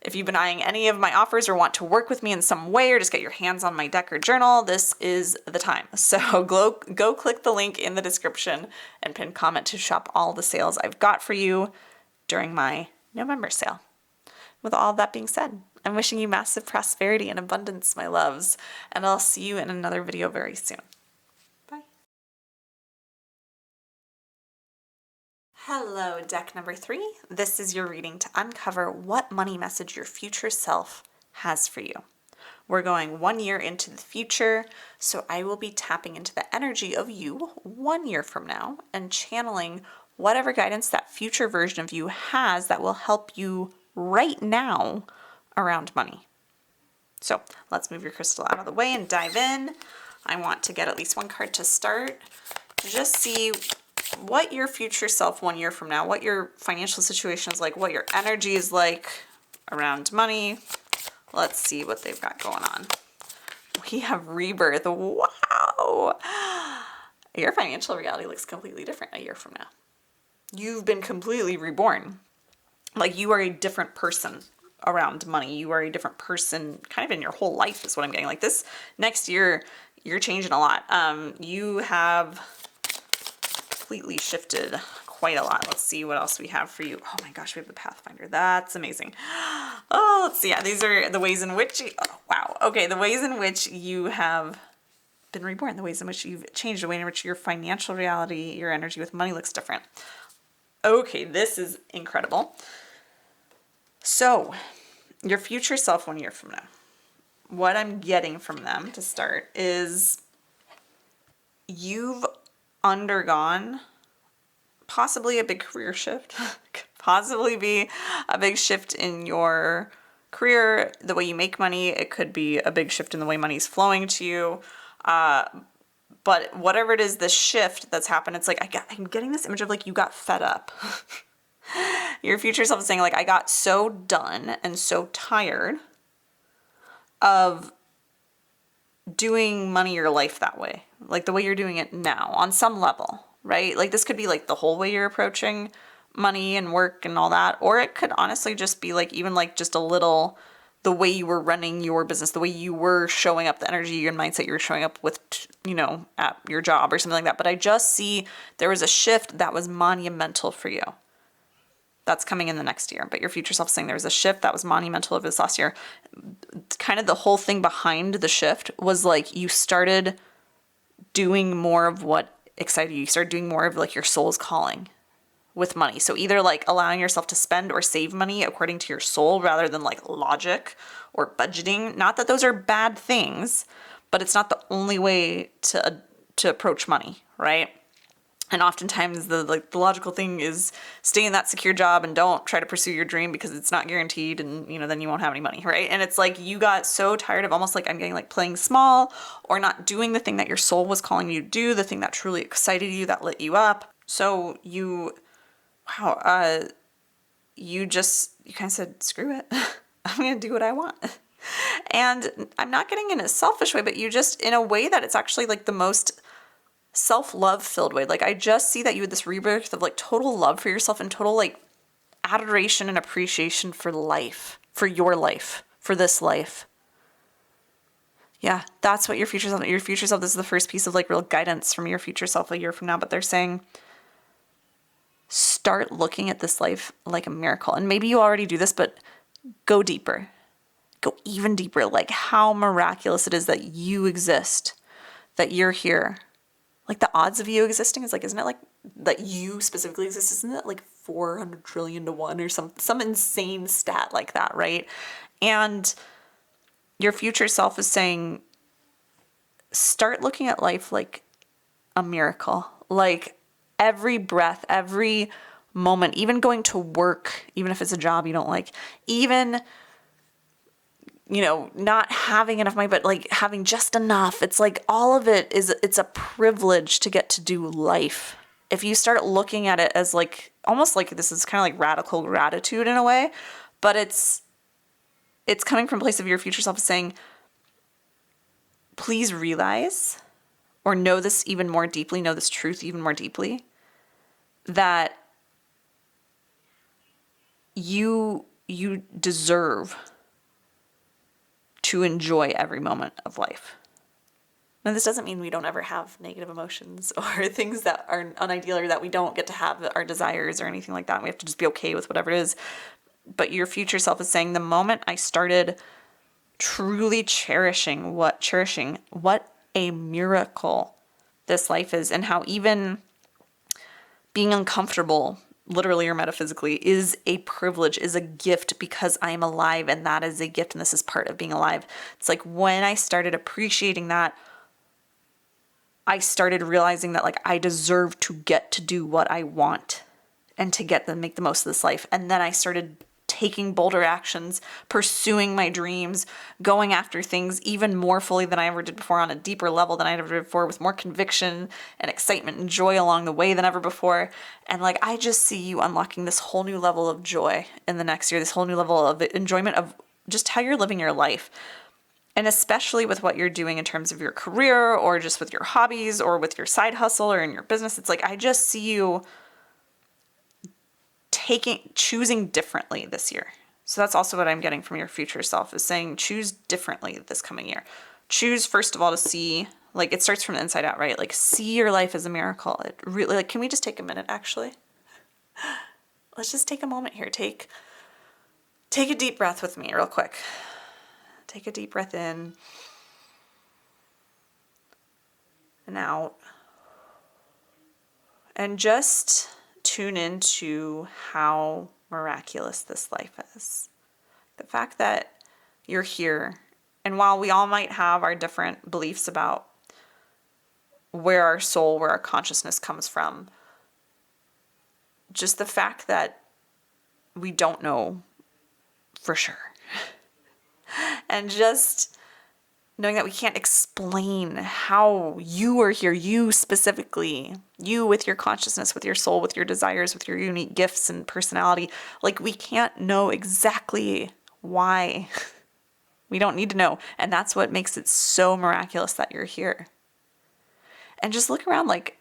If you've been eyeing any of my offers or want to work with me in some way or just get your hands on my deck or journal, this is the time. So go click the link in the description and pin comment to shop all the sales I've got for you during my November sale. With all that being said, I'm wishing you massive prosperity and abundance, my loves, and I'll see you in another video very soon. Bye. Hello, deck number 3. This is your reading to uncover what money message your future self has for you. We're going 1 year into the future, so I will be tapping into the energy of you 1 year from now and channeling whatever guidance that future version of you has that will help you right now around money. So let's move your crystal out of the way and dive in. I want to get at least one card to start. to just see what your future self 1 year from now, what your financial situation is like, what your energy is like around money. Let's see what they've got going on. We have rebirth. Wow. Your financial reality looks completely different a year from now. You've been completely reborn. Like, you are a different person around money. You are a different person kind of in your whole life is what I'm getting. Like, this next year, you're changing a lot. You have completely shifted quite a lot. Let's see what else we have for you. Oh my gosh, we have the Pathfinder. That's amazing. Oh, let's see. Yeah, these are the ways in which, oh, wow. Okay, the ways in which you have been reborn, the ways in which you've changed, the way in which your financial reality, your energy with money looks different. Okay, this is incredible. So, your future self 1 year from now, what I'm getting from them to start is you've undergone possibly a big career shift, could possibly be a big shift in your career, the way you make money. It could be a big shift in the way money's flowing to you. But whatever it is, this shift that's happened, it's like, I'm getting this image of like you got fed up. Your future self is saying like, I got so done and so tired of doing money your life that way. Like the way you're doing it now on some level, right? Like this could be like the whole way you're approaching money and work and all that. Or it could honestly just be like, even like just a little, the way you were running your business, the way you were showing up, the energy and mindset you were showing up with, you know, at your job or something like that. But I just see there was a shift that was monumental for you. That's coming in the next year. But your future self is saying there was a shift that was monumental over this last year. Kind of the whole thing behind the shift was like you started doing more of what excited you. You started doing more of like your soul's calling with money. So either like allowing yourself to spend or save money according to your soul rather than like logic or budgeting. Not that those are bad things, but it's not the only way to approach money, right? And oftentimes the logical thing is stay in that secure job and don't try to pursue your dream because it's not guaranteed and, you know, then you won't have any money, right? And it's like you got so tired of almost like I'm getting like playing small or not doing the thing that your soul was calling you to do, the thing that truly excited you, that lit you up. So you kind of said, screw it. I'm going to do what I want. And I'm not getting in a selfish way, but you just, in a way that it's actually like the most self-love filled way. Like I just see that you had this rebirth of like total love for yourself and total like adoration and appreciation for life, for your life, for this life. Yeah, that's what your future self, this is the first piece of like real guidance from your future self a year from now. But they're saying, start looking at this life like a miracle. And maybe you already do this, but go deeper, go even deeper. Like how miraculous it is that you exist, that you're here. Like the odds of you existing is like, isn't it like that you specifically exist? Isn't it like 400 trillion to 1 or some insane stat like that, right? And your future self is saying, start looking at life like a miracle. Like every breath, every moment, even going to work, even if it's a job you don't like, even, you know, not having enough money, but like having just enough. It's like all of it it's a privilege to get to do life. If you start looking at it as like, almost like this is kind of like radical gratitude in a way, but it's coming from a place of your future self saying, please realize or know this even more deeply, know this truth even more deeply, that you deserve to enjoy every moment of life. Now, this doesn't mean we don't ever have negative emotions or things that are unideal or that we don't get to have our desires or anything like that. We have to just be okay with whatever it is. But your future self is saying, the moment I started truly cherishing what a miracle this life is, and how even being uncomfortable, literally or metaphysically, is a privilege, is a gift because I am alive, and that is a gift, and this is part of being alive. It's like when I started appreciating that, I started realizing that like I deserve to get to do what I want and to get to make the most of this life. And then I started taking bolder actions, pursuing my dreams, going after things even more fully than I ever did before, on a deeper level than I ever did before, with more conviction and excitement and joy along the way than ever before. And like, I just see you unlocking this whole new level of joy in the next year, this whole new level of enjoyment of just how you're living your life. And especially with what you're doing in terms of your career, or just with your hobbies, or with your side hustle, or in your business. It's like, I just see you choosing differently this year. So that's also what I'm getting from your future self, is saying choose differently this coming year. Choose, first of all, to see, like, it starts from the inside out, right? Like, see your life as a miracle. It really, like, can we just take a minute, actually? Let's just take a moment here. Take a deep breath with me real quick. Take a deep breath in and out. And just tune into how miraculous this life is. The fact that you're here, and while we all might have our different beliefs about where our soul, where our consciousness comes from, just the fact that we don't know for sure. And just knowing that we can't explain how you are here, you specifically, you with your consciousness, with your soul, with your desires, with your unique gifts and personality. Like, we can't know exactly why. We don't need to know. And that's what makes it so miraculous that you're here. And just look around, like,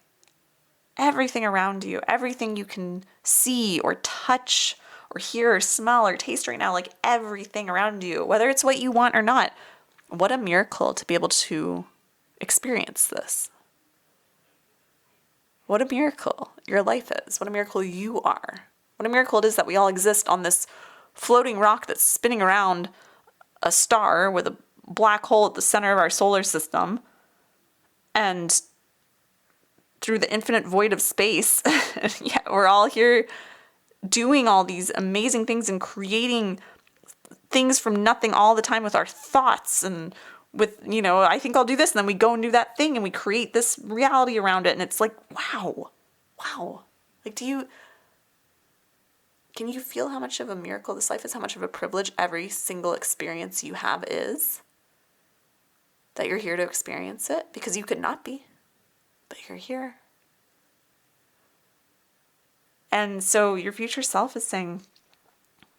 everything around you, everything you can see or touch or hear or smell or taste right now, like everything around you, whether it's what you want or not. What a miracle to be able to experience this. What a miracle your life is. What a miracle you are. What a miracle it is that we all exist on this floating rock that's spinning around a star with a black hole at the center of our solar system. And through the infinite void of space, yeah, we're all here doing all these amazing things and creating things from nothing all the time with our thoughts, and with, I think I'll do this, and then we go and do that thing, and we create this reality around it. And it's like, wow. Like, can you feel how much of a miracle this life is? How much of a privilege every single experience you have is? That you're here to experience it, because you could not be, but you're here. And so your future self is saying,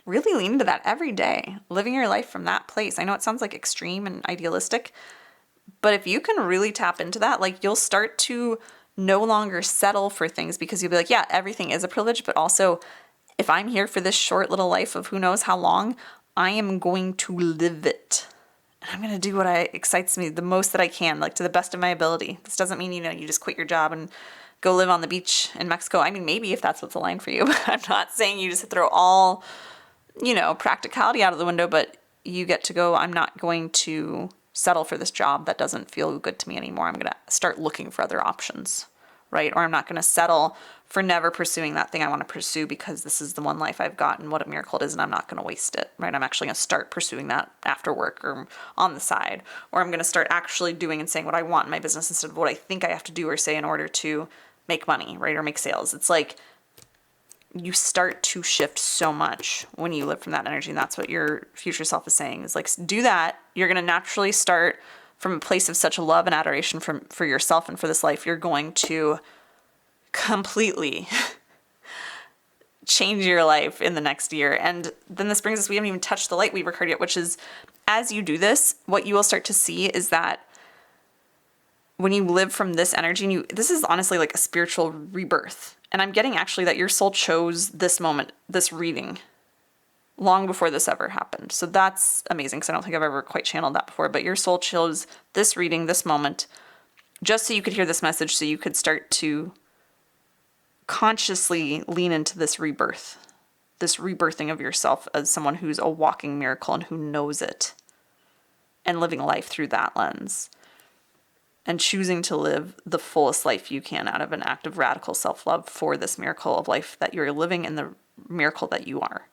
really lean into that every day, living your life from that place. I know it sounds like extreme and idealistic, but if you can really tap into that, like, you'll start to no longer settle for things, because you'll be like, yeah, everything is a privilege, but also, if I'm here for this short little life of who knows how long, I am going to live it. And I'm going to do what excites me the most that I can, like, to the best of my ability. This doesn't mean, you just quit your job and go live on the beach in Mexico. I mean, maybe if that's what's aligned for you, but I'm not saying you just throw all, practicality out of the window, but you get to go, I'm not going to settle for this job that doesn't feel good to me anymore. I'm going to start looking for other options, right? Or I'm not going to settle for never pursuing that thing I want to pursue, because this is the one life I've got, and what a miracle it is, and I'm not going to waste it, right? I'm actually going to start pursuing that after work or on the side, or I'm going to start actually doing and saying what I want in my business instead of what I think I have to do or say in order to make money, right? Or make sales. It's like, you start to shift so much when you live from that energy. And that's what your future self is saying, is like, do that. You're going to naturally start from a place of such love and adoration for yourself and for this life. You're going to completely change your life in the next year. And then this brings us, we haven't even touched the light weaver card yet, which is, as you do this, what you will start to see is that when you live from this energy, and this is honestly like a spiritual rebirth. And I'm getting actually that your soul chose this moment, this reading, long before this ever happened. So that's amazing, because I don't think I've ever quite channeled that before. But your soul chose this reading, this moment, just so you could hear this message, so you could start to consciously lean into this rebirth, this rebirthing of yourself as someone who's a walking miracle and who knows it, and living life through that lens. And choosing to live the fullest life you can out of an act of radical self-love for this miracle of life that you're living and the miracle that you are.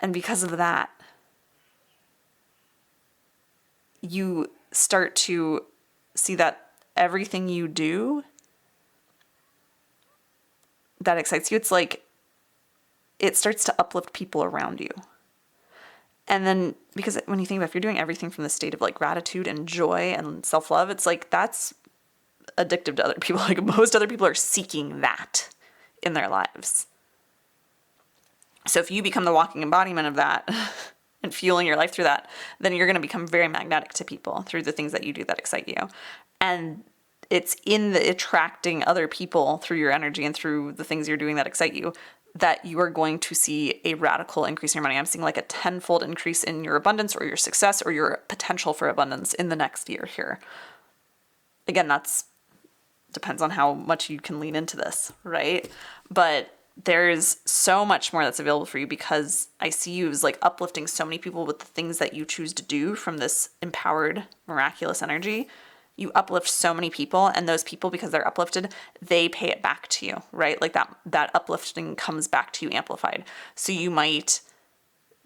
And because of that, you start to see that everything you do that excites you, it's like it starts to uplift people around you. And then, because when you think about, if you're doing everything from the state of like gratitude and joy and self-love, it's like that's addictive to other people. Like most other people are seeking that in their lives. So if you become the walking embodiment of that and fueling your life through that, then you're going to become very magnetic to people through the things that you do that excite you. And it's in the attracting other people through your energy and through the things you're doing that excite you that you are going to see a radical increase in your money. I'm seeing like a tenfold increase in your abundance or your success or your potential for abundance in the next year here. Again, that's depends on how much you can lean into this, right? But there's so much more that's available for you because I see you as like uplifting so many people with the things that you choose to do from this empowered, miraculous energy. You uplift so many people, and those people, because they're uplifted, they pay it back to you, right? Like that uplifting comes back to you amplified. So you might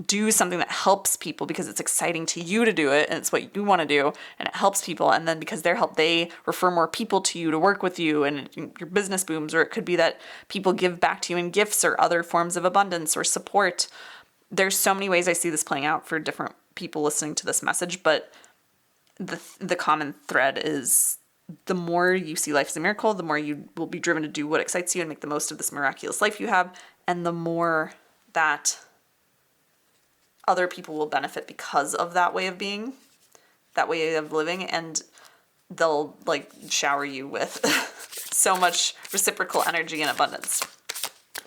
do something that helps people because it's exciting to you to do it and it's what you want to do and it helps people. And then because they refer more people to you to work with you and your business booms, or it could be that people give back to you in gifts or other forms of abundance or support. There's so many ways I see this playing out for different people listening to this message, but the common thread is the more you see life as a miracle, the more you will be driven to do what excites you and make the most of this miraculous life you have. And the more that other people will benefit because of that way of being, that way of living, and they'll like shower you with so much reciprocal energy and abundance.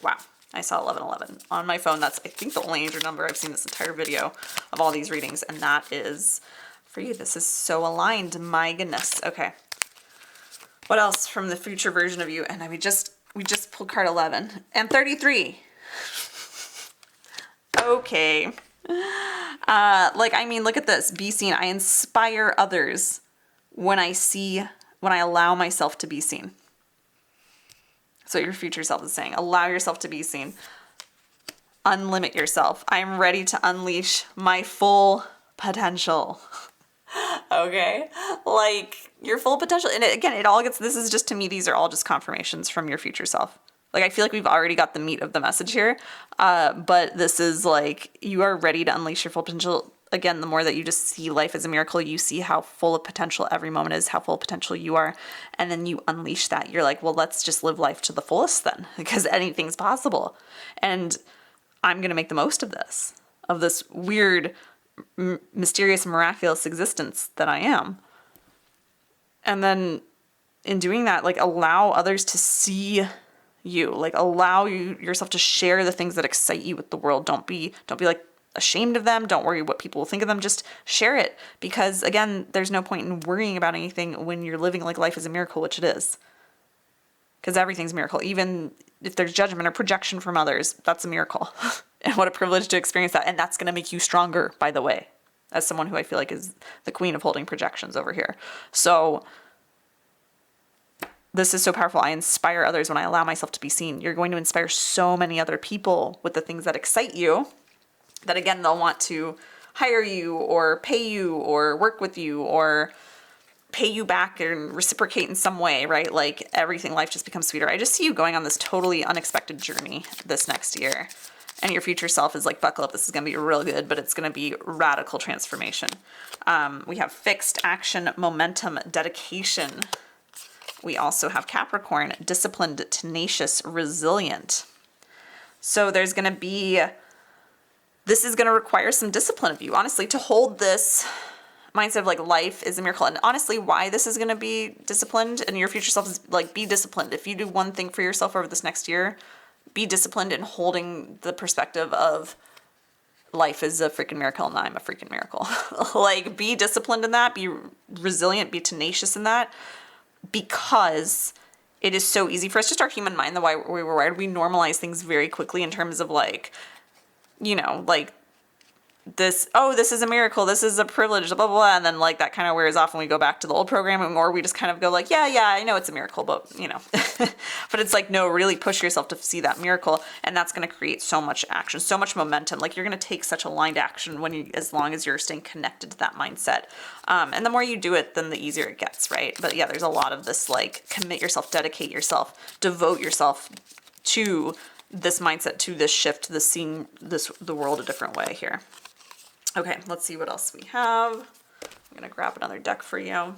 Wow. I saw 1111 on my phone. That's, I think, the only angel number I've seen this entire video of all these readings. And that is for you. This is so aligned. My goodness. Okay. What else from the future version of you? And we just pulled card 11 and 33. Okay. Look at this. Be seen. I inspire others when I allow myself to be seen. That's what your future self is saying. Allow yourself to be seen. Unlimit yourself. I am ready to unleash my full potential. Okay? Like, your full potential. And this is just, to me, these are all just confirmations from your future self. Like, I feel like we've already got the meat of the message here. But this is like, you are ready to unleash your full potential. Again, the more that you just see life as a miracle, you see how full of potential every moment is, how full of potential you are. And then you unleash that. You're like, well, let's just live life to the fullest then, because anything's possible. And I'm going to make the most of this weird, mysterious, miraculous existence that I am. And then in doing that, like, allow others to see you, like, allow yourself to share the things that excite you with the world. Don't be like ashamed of them. Don't worry what people will think of them. Just share it, because again, there's no point in worrying about anything when you're living like life is a miracle, which it is. Because everything's a miracle. Even if there's judgment or projection from others, that's a miracle. And what a privilege to experience that. And that's going to make you stronger, by the way, as someone who I feel like is the queen of holding projections over here. So this is so powerful. I inspire others when I allow myself to be seen. You're going to inspire so many other people with the things that excite you, that again, they'll want to hire you or pay you or work with you or pay you back and reciprocate in some way, right? Like, everything, life just becomes sweeter. I just see you going on this totally unexpected journey this next year. And your future self is like, buckle up, this is going to be real good, but it's going to be radical transformation. We have fixed action, momentum, dedication. We also have Capricorn, disciplined, tenacious, resilient. So this is going to require some discipline of you, honestly, to hold this mindset of like life is a miracle. And honestly, why this is going to be disciplined and your future self is like, be disciplined. If you do one thing for yourself over this next year, be disciplined in holding the perspective of life is a freaking miracle and I'm a freaking miracle. Like, be disciplined in that, be resilient, be tenacious in that, because it is so easy for us, just our human mind, the way we were wired, we normalize things very quickly in terms of like, like this is a miracle, this is a privilege, blah, blah, blah, and then like that kind of wears off when we go back to the old programming, or we just kind of go like, yeah, I know it's a miracle, but but it's like, no, really push yourself to see that miracle, and that's going to create so much action, so much momentum. Like, you're going to take such aligned action as long as you're staying connected to that mindset. And the more you do it, then the easier it gets, right? But yeah, there's a lot of this, like, commit yourself, dedicate yourself, devote yourself to this mindset to this shift, this seeing the world a different way here. Okay, let's see what else we have. I'm gonna grab another deck for you.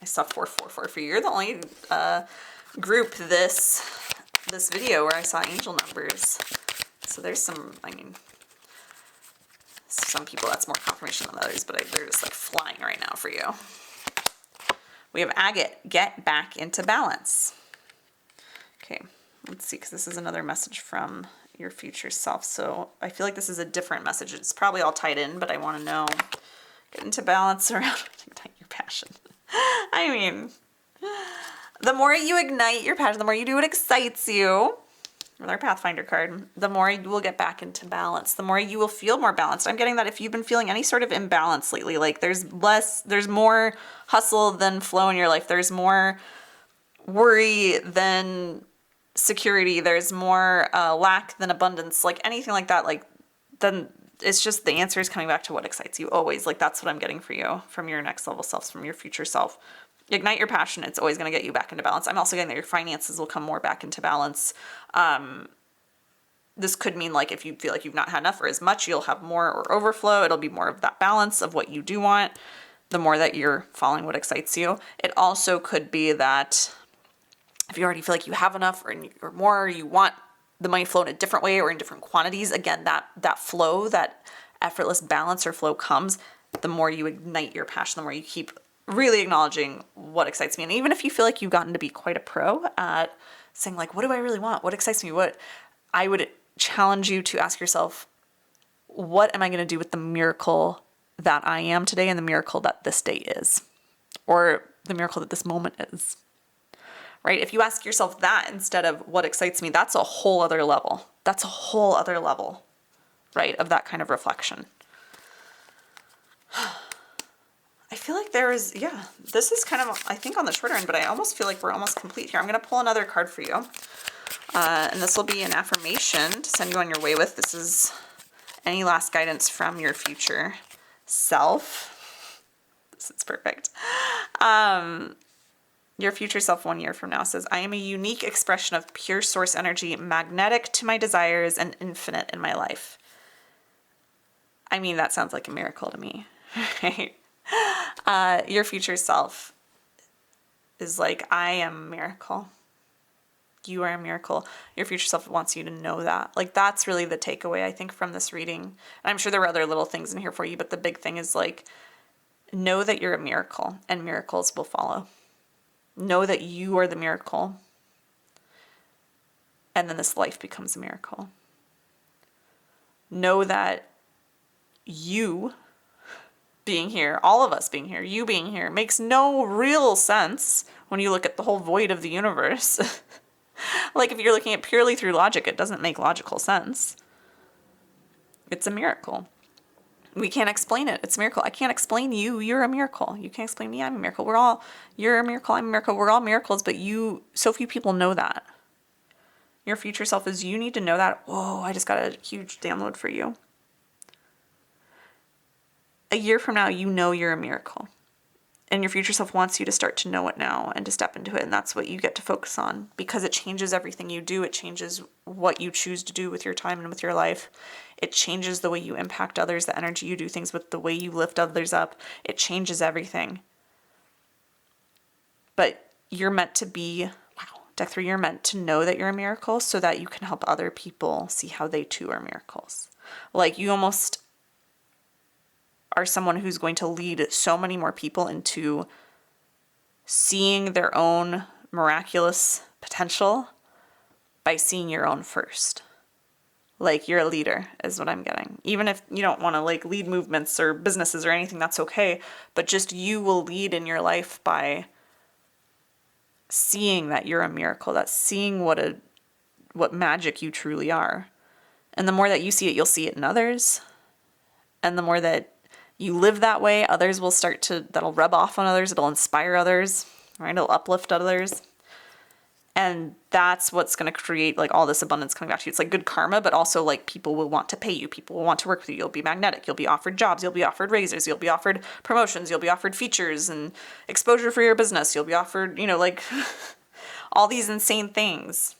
I saw 444 for you. You're the only group this video where I saw angel numbers. So there's some, I mean, some people that's more confirmation than others, but they're just like flying right now for you. We have agate, get back into balance. Okay, let's see, because this is another message from your future self. So I feel like this is a different message. It's probably all tied in, but I want to know, get into balance around ignite your passion. I mean, the more you ignite your passion, the more you do what excites you, with our Pathfinder card, the more you will get back into balance, the more you will feel more balanced. I'm getting that if you've been feeling any sort of imbalance lately, like there's more hustle than flow in your life. There's more worry than security. There's more lack than abundance, like anything like that. Like then it's just the answer is coming back to what excites you always. Like that's what I'm getting for you from your next level selves, from your future self. Ignite your passion. It's always going to get you back into balance. I'm also getting that your finances will come more back into balance. This could mean like if you feel like you've not had enough or as much, you'll have more or overflow. It'll be more of that balance of what you do want, the more that you're following what excites you. It also could be that if you already feel like you have enough or more, or you want the money flow in a different way or in different quantities, again, that flow, that effortless balance or flow comes, the more you ignite your passion, the more you keep really acknowledging what excites me. And even if you feel like you've gotten to be quite a pro at saying like, what do I really want? What excites me? What I would challenge you to ask yourself, what am I going to do with the miracle that I am today and the miracle that this day is, or the miracle that this moment is, right? If you ask yourself that instead of what excites me, that's a whole other level. That's a whole other level, right? Of that kind of reflection. I feel like there is, yeah, this is kind of, I think on the shorter end, but I almost feel like we're almost complete here. I'm going to pull another card for you. And this will be an affirmation to send you on your way with. This is any last guidance from your future self. This is perfect. Your future self 1 year from now says, I am a unique expression of pure source energy, magnetic to my desires and infinite in my life. I mean, that sounds like a miracle to me, right? Your future self is like, I am a miracle. You are a miracle. Your future self wants you to know that. Like, that's really the takeaway, I think, from this reading. And I'm sure there were other little things in here for you, but the big thing is like, know that you're a miracle and miracles will follow. Know that you are the miracle. And then this life becomes a miracle. Know that you being here, all of us being here, you being here, makes no real sense when you look at the whole void of the universe. Like if you're looking at purely through logic, it doesn't make logical sense. It's a miracle. We can't explain it. It's a miracle. I can't explain you. You're a miracle. You can't explain me. I'm a miracle. You're a miracle. I'm a miracle. We're all miracles, but so few people know that. Your future self is, you need to know that. Whoa, I just got a huge download for you. A year from now, you know you're a miracle. And your future self wants you to start to know it now and to step into it. And that's what you get to focus on, because it changes everything you do. It changes what you choose to do with your time and with your life. It changes the way you impact others, the energy you do things with, the way you lift others up. It changes everything. But you're meant to be, wow, Deck 3, you're meant to know that you're a miracle so that you can help other people see how they too are miracles. Like you almost are someone who's going to lead so many more people into seeing their own miraculous potential by seeing your own first. Like you're a leader is what I'm getting. Even if you don't want to like lead movements or businesses or anything, that's okay. But just you will lead in your life by seeing that you're a miracle, that's seeing what magic you truly are. And the more that you see it, you'll see it in others. And the more that you live that way, others will that'll rub off on others. It'll inspire others, right? It'll uplift others. And that's what's going to create like all this abundance coming back to you. It's like good karma, but also like people will want to pay you. People will want to work with you. You'll be magnetic. You'll be offered jobs. You'll be offered raises. You'll be offered promotions. You'll be offered features and exposure for your business. You'll be offered, like all these insane things.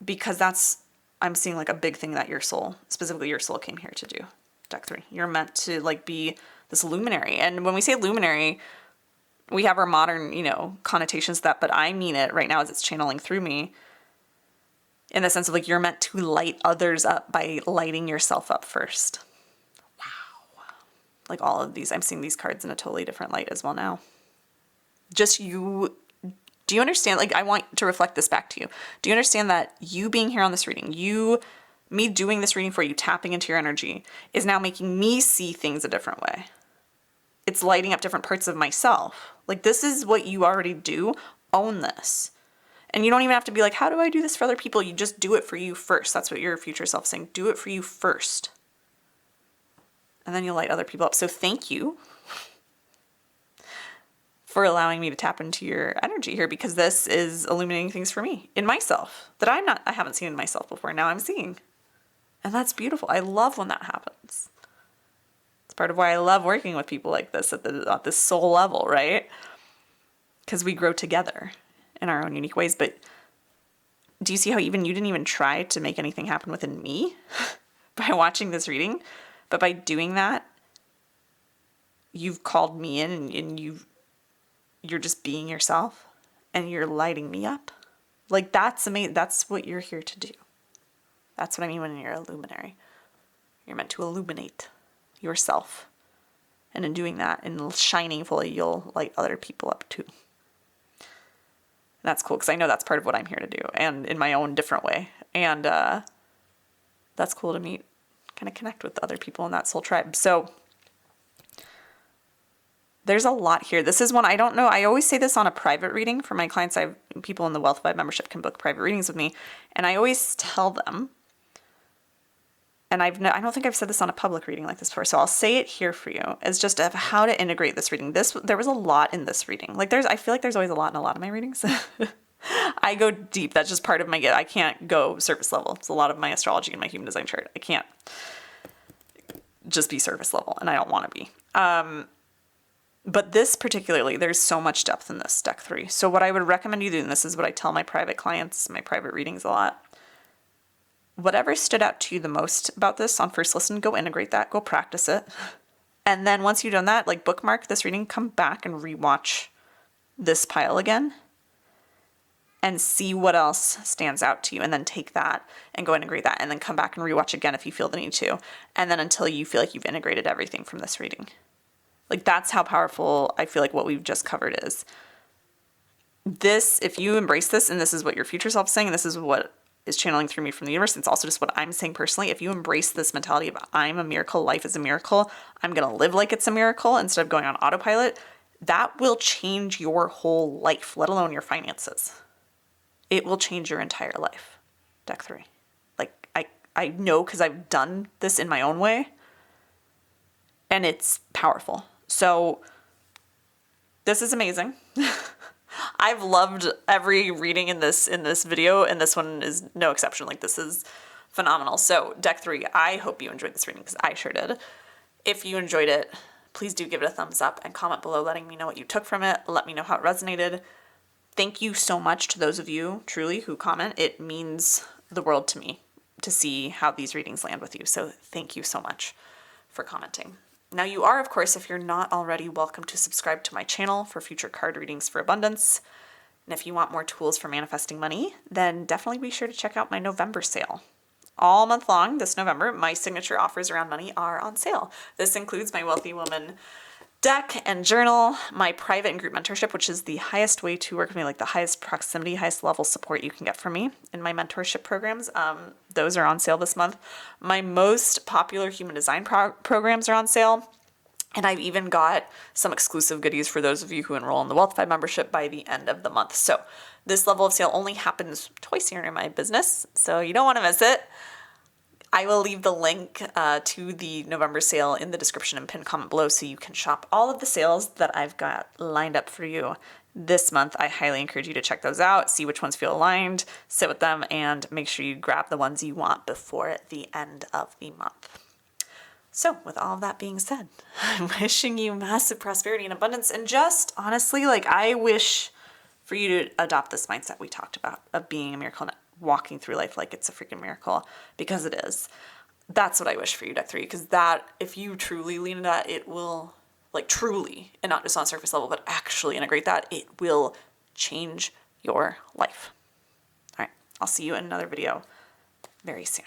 because I'm seeing like a big thing that your soul, specifically your soul, came here to do. Deck 3. You're meant to like be this luminary. And when we say luminary, we have our modern, connotations to that, but I mean it right now as it's channeling through me in the sense of like you're meant to light others up by lighting yourself up first. Wow. Like all of these, I'm seeing these cards in a totally different light as well now. Just you, do you understand? Like I want to reflect this back to you. Do you understand that you being here on this reading, me doing this reading for you, tapping into your energy, is now making me see things a different way. It's lighting up different parts of myself. Like this is what you already do. Own this. And you don't even have to be like, how do I do this for other people? You just do it for you first. That's what your future self is saying. Do it for you first. And then you'll light other people up. So thank you for allowing me to tap into your energy here, because this is illuminating things for me in myself that I haven't seen in myself before. Now I'm seeing. And that's beautiful. I love when that happens. It's part of why I love working with people like this at this soul level, right? Because we grow together in our own unique ways. But do you see how even you didn't even try to make anything happen within me by watching this reading? But by doing that, you've called me in and you're just being yourself and you're lighting me up. Like that's amazing. That's what you're here to do. That's what I mean when you're a luminary. You're meant to illuminate yourself. And in doing that and shining fully, you'll light other people up too. That's cool because I know that's part of what I'm here to do, and in my own different way. And that's cool to meet, kind of connect with other people in that soul tribe. So there's a lot here. This is one I don't know. I always say this on a private reading for my clients. People in the Wealth Vibe membership can book private readings with me, and I always tell them. And I don't think I've said this on a public reading like this before, so I'll say it here for you, as just of how to integrate this reading. There was a lot in this reading. I feel like there's always a lot in a lot of my readings. I go deep. That's just part of my gift. I can't go surface level. It's a lot of my astrology and my human design chart. I can't just be surface level, and I don't want to be. But this particularly, there's so much depth in this deck 3. So what I would recommend you do, and this is what I tell my private clients, my private readings a lot, whatever stood out to you the most about this on first listen, go integrate that, go practice it. And then once you've done that, like bookmark this reading, come back and rewatch this pile again and see what else stands out to you. And then take that and go integrate that and then come back and rewatch again if you feel the need to. And then until you feel like you've integrated everything from this reading. Like that's how powerful I feel like what we've just covered is. This, if you embrace this, and this is what your future self is saying, and this is what is channeling through me from the universe. It's also just what I'm saying personally. If you embrace this mentality of I'm a miracle, life is a miracle, I'm going to live like it's a miracle instead of going on autopilot, that will change your whole life, let alone your finances. It will change your entire life. Deck 3. Like I know because I've done this in my own way and it's powerful. So this is amazing. I've loved every reading in this video, and this one is no exception. Like this is phenomenal. So deck 3, I hope you enjoyed this reading because I sure did. If you enjoyed it, please do give it a thumbs up and comment below letting me know what you took from it. Let me know how it resonated. Thank you so much to those of you truly who comment. It means the world to me to see how these readings land with you. So thank you so much for commenting. Now you are, of course, if you're not already, welcome to subscribe to my channel for future card readings for abundance. And if you want more tools for manifesting money, then definitely be sure to check out my November sale. All month long this November, my signature offers around money are on sale. This includes my Wealthy Woman deck and journal, my private and group mentorship, which is the highest way to work with me, like the highest proximity, highest level support you can get from me in my mentorship programs. Those are on sale this month. My most popular human design programs are on sale. And I've even got some exclusive goodies for those of you who enroll in the Wealth Vibe membership by the end of the month. So this level of sale only happens twice a year in my business, so you don't want to miss it. I will leave the link to the November sale in the description and pinned comment below so you can shop all of the sales that I've got lined up for you this month. I highly encourage you to check those out, see which ones feel aligned, sit with them, and make sure you grab the ones you want before the end of the month. So with all of that being said, I'm wishing you massive prosperity and abundance, and just honestly, like I wish for you to adopt this mindset we talked about of being a miracle walking through life like it's a freaking miracle, because it is. That's what I wish for you, deck 3, because that, if you truly lean into that, it will, like truly, and not just on surface level, but actually integrate that, it will change your life. All right, I'll see you in another video very soon.